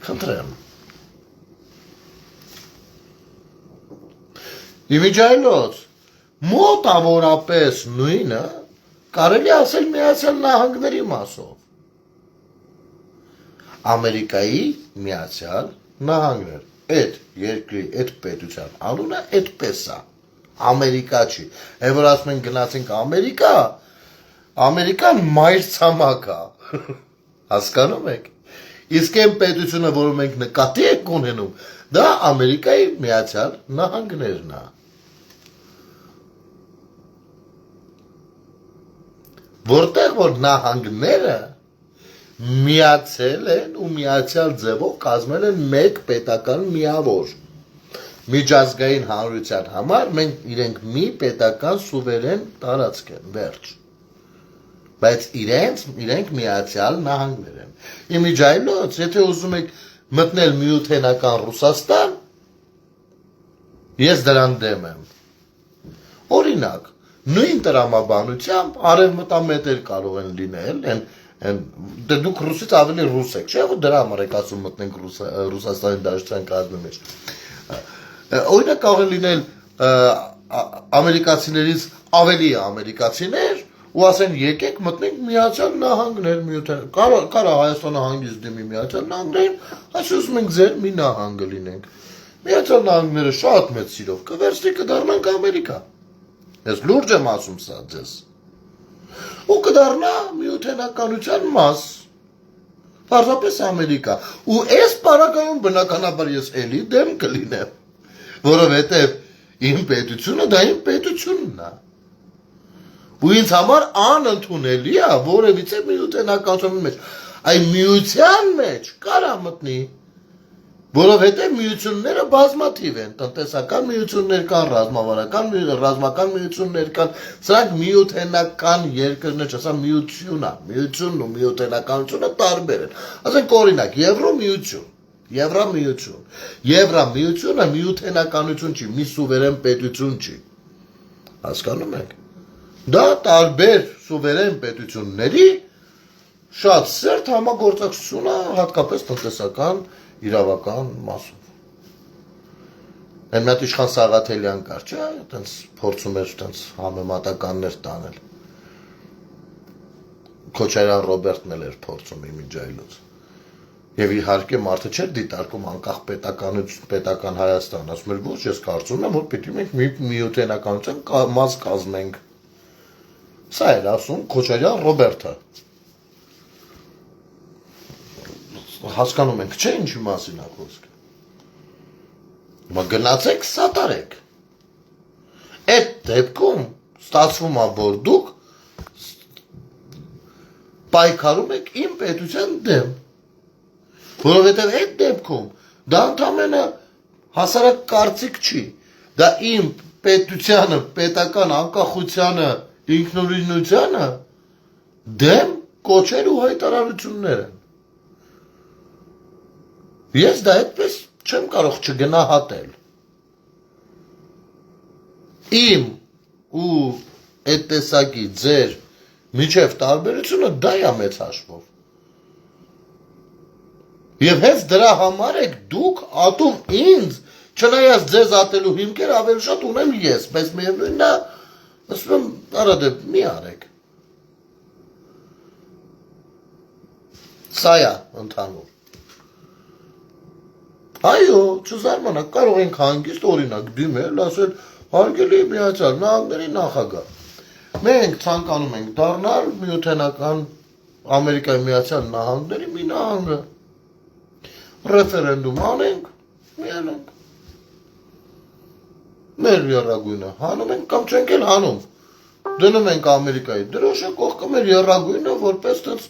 Խնդրեմ։ Իմիջայլոց, մոտավորապես նույնը կարելի ասել Միացյալ Նահանգների մասով։ Ամերիկայի Միացյալ Նահանգներ, այդ երկրի, այդ պետության անունը այդպես է, Ամերիկա չի, որ ասում են գնացինք Ամերիկա, Ամերիկան մայրցամաք է, հասկանում եք, իսկ այն պետությունը, որը մենք նկատի ենք ունենում, դա Ամերիկայի Միացյալ Նահանգներն է, որտեղ որ նահանգները միացել են ու միացյալ ձևով կազմել են մեկ պետական միավոր։ Միջազգային հանրության համար մենք իրենք մի պետական սուվերեն տարածք են, վերջ։ Բայց իրենք միացյալ նահանգներ են։ Իմիջայլոց, եթե ուզում եք մտնել միութենական Ռուսաստան, ես դրան դեմ եմ։ Օրինակ, նույն տրամաբանությամբ արևմտամետեր կարող են լինել, դե դուք ռուսից ավելի ռուս եք, չէ՞ որ դրա համար եք ասում մտնենք Ռուսաստանի դաշնության կազմի մեջ։ Օրինակ կարող են լինել ամերիկացիներից ավելի ամերիկացիներ ու ասեն եկեք մտնենք Միացյալ Նահանգներ, կարա Հայաստանը հանգիստ դիմի Միացյալ Նահանգներին, ասում ուզում ենք ձեր մի նահանգը լինենք։ Միացյալ Նահանգները շատ մեծ սիրով կվերցնի կդառնանք Ամերիկա։ Ես լուրջ եմ ասում սա ձեզ։ Ու կդառնա միութենականության մաս, պարզապես Ամերիկա։ Ու այս պարագայում բնականաբար ես էլի դեմ կլինեմ, որովհետև իմ պետությունը դա իմ պետությունն է։ Ու ինձ համար անընդունելի է որևիցե միութենականության մեջ, այն միության մեջ կարա մտնի, որովհետև միությունները բազմաթիվ են, տնտեսական միություններ կան, ռազմական միություններ կան, սրանք միութենական երկրներ, չասա միությունն է, միությունն ու միութենականությունը տարբեր են։ Ասենք օրինակ, Եվրամիությունը միութենականություն չի, մի սուվերեն պետություն չի։ Հասկանում եք։ Դա տարբեր սուվերեն պետությունների շատ սերտ համագործակցություն է, հատկապես տնտեսական իրավական մասով։ Այն մի հատ իշխան Սաղաթելյան կար, չէ՞, այտենց փորձում էր այտենց համեմատականներ տանել։ Քոչարյան Ռոբերտն էլ էր փորձում իմիջայլոց։ Եվ իհարկե մարդը չէր դիտարկում անկախ պետական Հայաստան, ասում էր ոչ, ես կարծում եմ, որ պիտի մենք մի միութենականության մաս կազմենք։ Սա էր ասում Քոչարյան Ռոբերտը։ Հասկանում ենք, չէ՞ ինչի մասին է խոսքը։ Հիմա գնացեք սատարեք։ Այդ դեպքում ստացվում է, որ դուք պայքարում եք իմ պետության դեմ։ Որովհետև այդ դեպքում դա ընդամենը հասարակ կարծիք չի։ Դա իմ պետությանը, պետական անկախությանը, ինքնուրույնությանը դեմ կոչեր ու հայտարարություններ են։ Ես դա այդպես չեմ կարող չգնահատել։ Իմ ու այդ տեսակի ձեր միջև տարբերությունը դա է մեծ հաշվով։ Եվ հենց դրա համար եք դուք ատում ինձ, չնայած ձեզ ատելու հիմքեր ավելի շատ ունեմ ես, բայց միևնույնն է, ասում եմ, արադեպ մի արեք։ Սա է ընդհանուր։ Այո, չզարմանաք, կարող ենք հանգիստ օրինակ դիմել, ասել հարգելի Միացյալ Նահանգների նախագահ։ Մենք ցանկանում ենք դառնալ միութենական Ամերիկայի Միացյալ Նահանգների մի նահանգը։ Ռեֆերենդում անենք, միանանք։ Մեր երագույնը հանում ենք կամ չենք էլ հանում։ Դնում ենք Ամերիկայի դրոշը, կողքը մեր երագույնը որպես տենց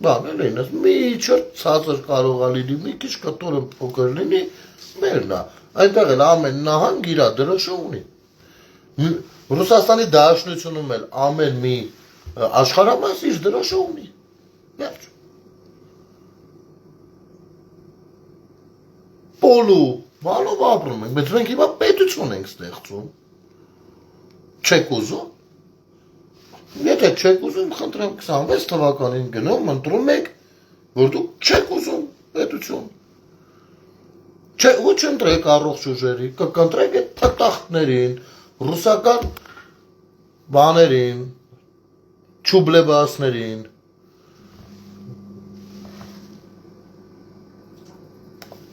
բան էլ ինձ մի չոր ցածր կարող է լինի, մի քիչ կտորը փոքր լինի, մերն է։ Այնտեղ էլ ամեն նահանգ իր դրոշը ունի։ Ռուսաստանի Դաշնությունում էլ ամեն մի աշխարհամաս իր դրոշը ունի։ Վերջ։ Պոլու, բալով ապրում ենք, բայց մենք հիմա պետություն ենք ստեղծում։ Չեք ուզում։ Եթե չեք ուզում, խնդրեմ 26 թվականին գնում, ընտրում եք, որ դուք չեք ուզում պետություն։ Չէ, ոչ ընտրեք առողջ ուժերի, կընտրեք այդ փտախտներին, ռուսական բաներին, չուբլեբասներին։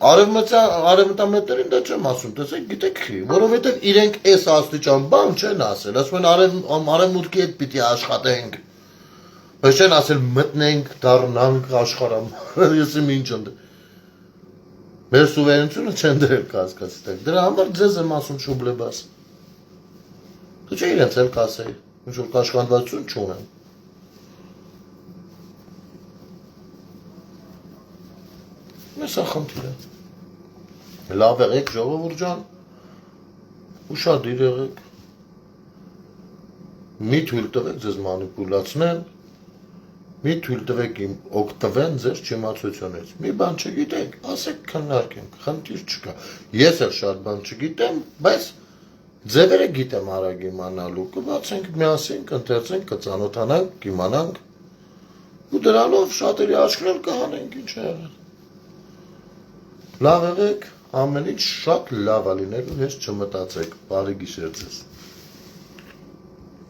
Արևմտամետերին դա չեմ ասում, տեսեք, գիտեք խի, որովհետև իրենք այս աստիճան բան չեն ասել, ասում են արևմուտքի հետ պիտի աշխատենք, բայց չեն ասել մտնենք, դառնանք աշխարհամ, ես իմ ինչ ընդ։ Մեր սուվերենությունը չեն դրել կասկածի, դրա համար ձեզ եմ ասում շուբլեբաս։ Դու չէ իրենց էլ կասեի, ինչ որ կաշխանդվածություն չունեմ։ Մեզ խնդիրը։ Լավ եղեք ժողովուրդ ջան, ուշադիր եղեք, մի թույլ տվեք ձեզ մանիպուլացնել, մի թույլ տվեք իմ օգտվեն ձեր չիմացությունից, մի բան չգիտեք, ասեք քննարկենք, խնդիր չկա, ես էլ շատ բան չգիտեմ, բայց ձևերը գիտեմ արագ իմանալու, կբացենք միասին, կընթերցենք, կծանոթանանք, կիմանանք, ու դրանով շատերի աչքներ կհանենք, ինչ է եղել։ Լավ եղեք, ամեն ինչ շատ լավ է լինելու, ես չմտածեք, բարի գիշեր ձեզ։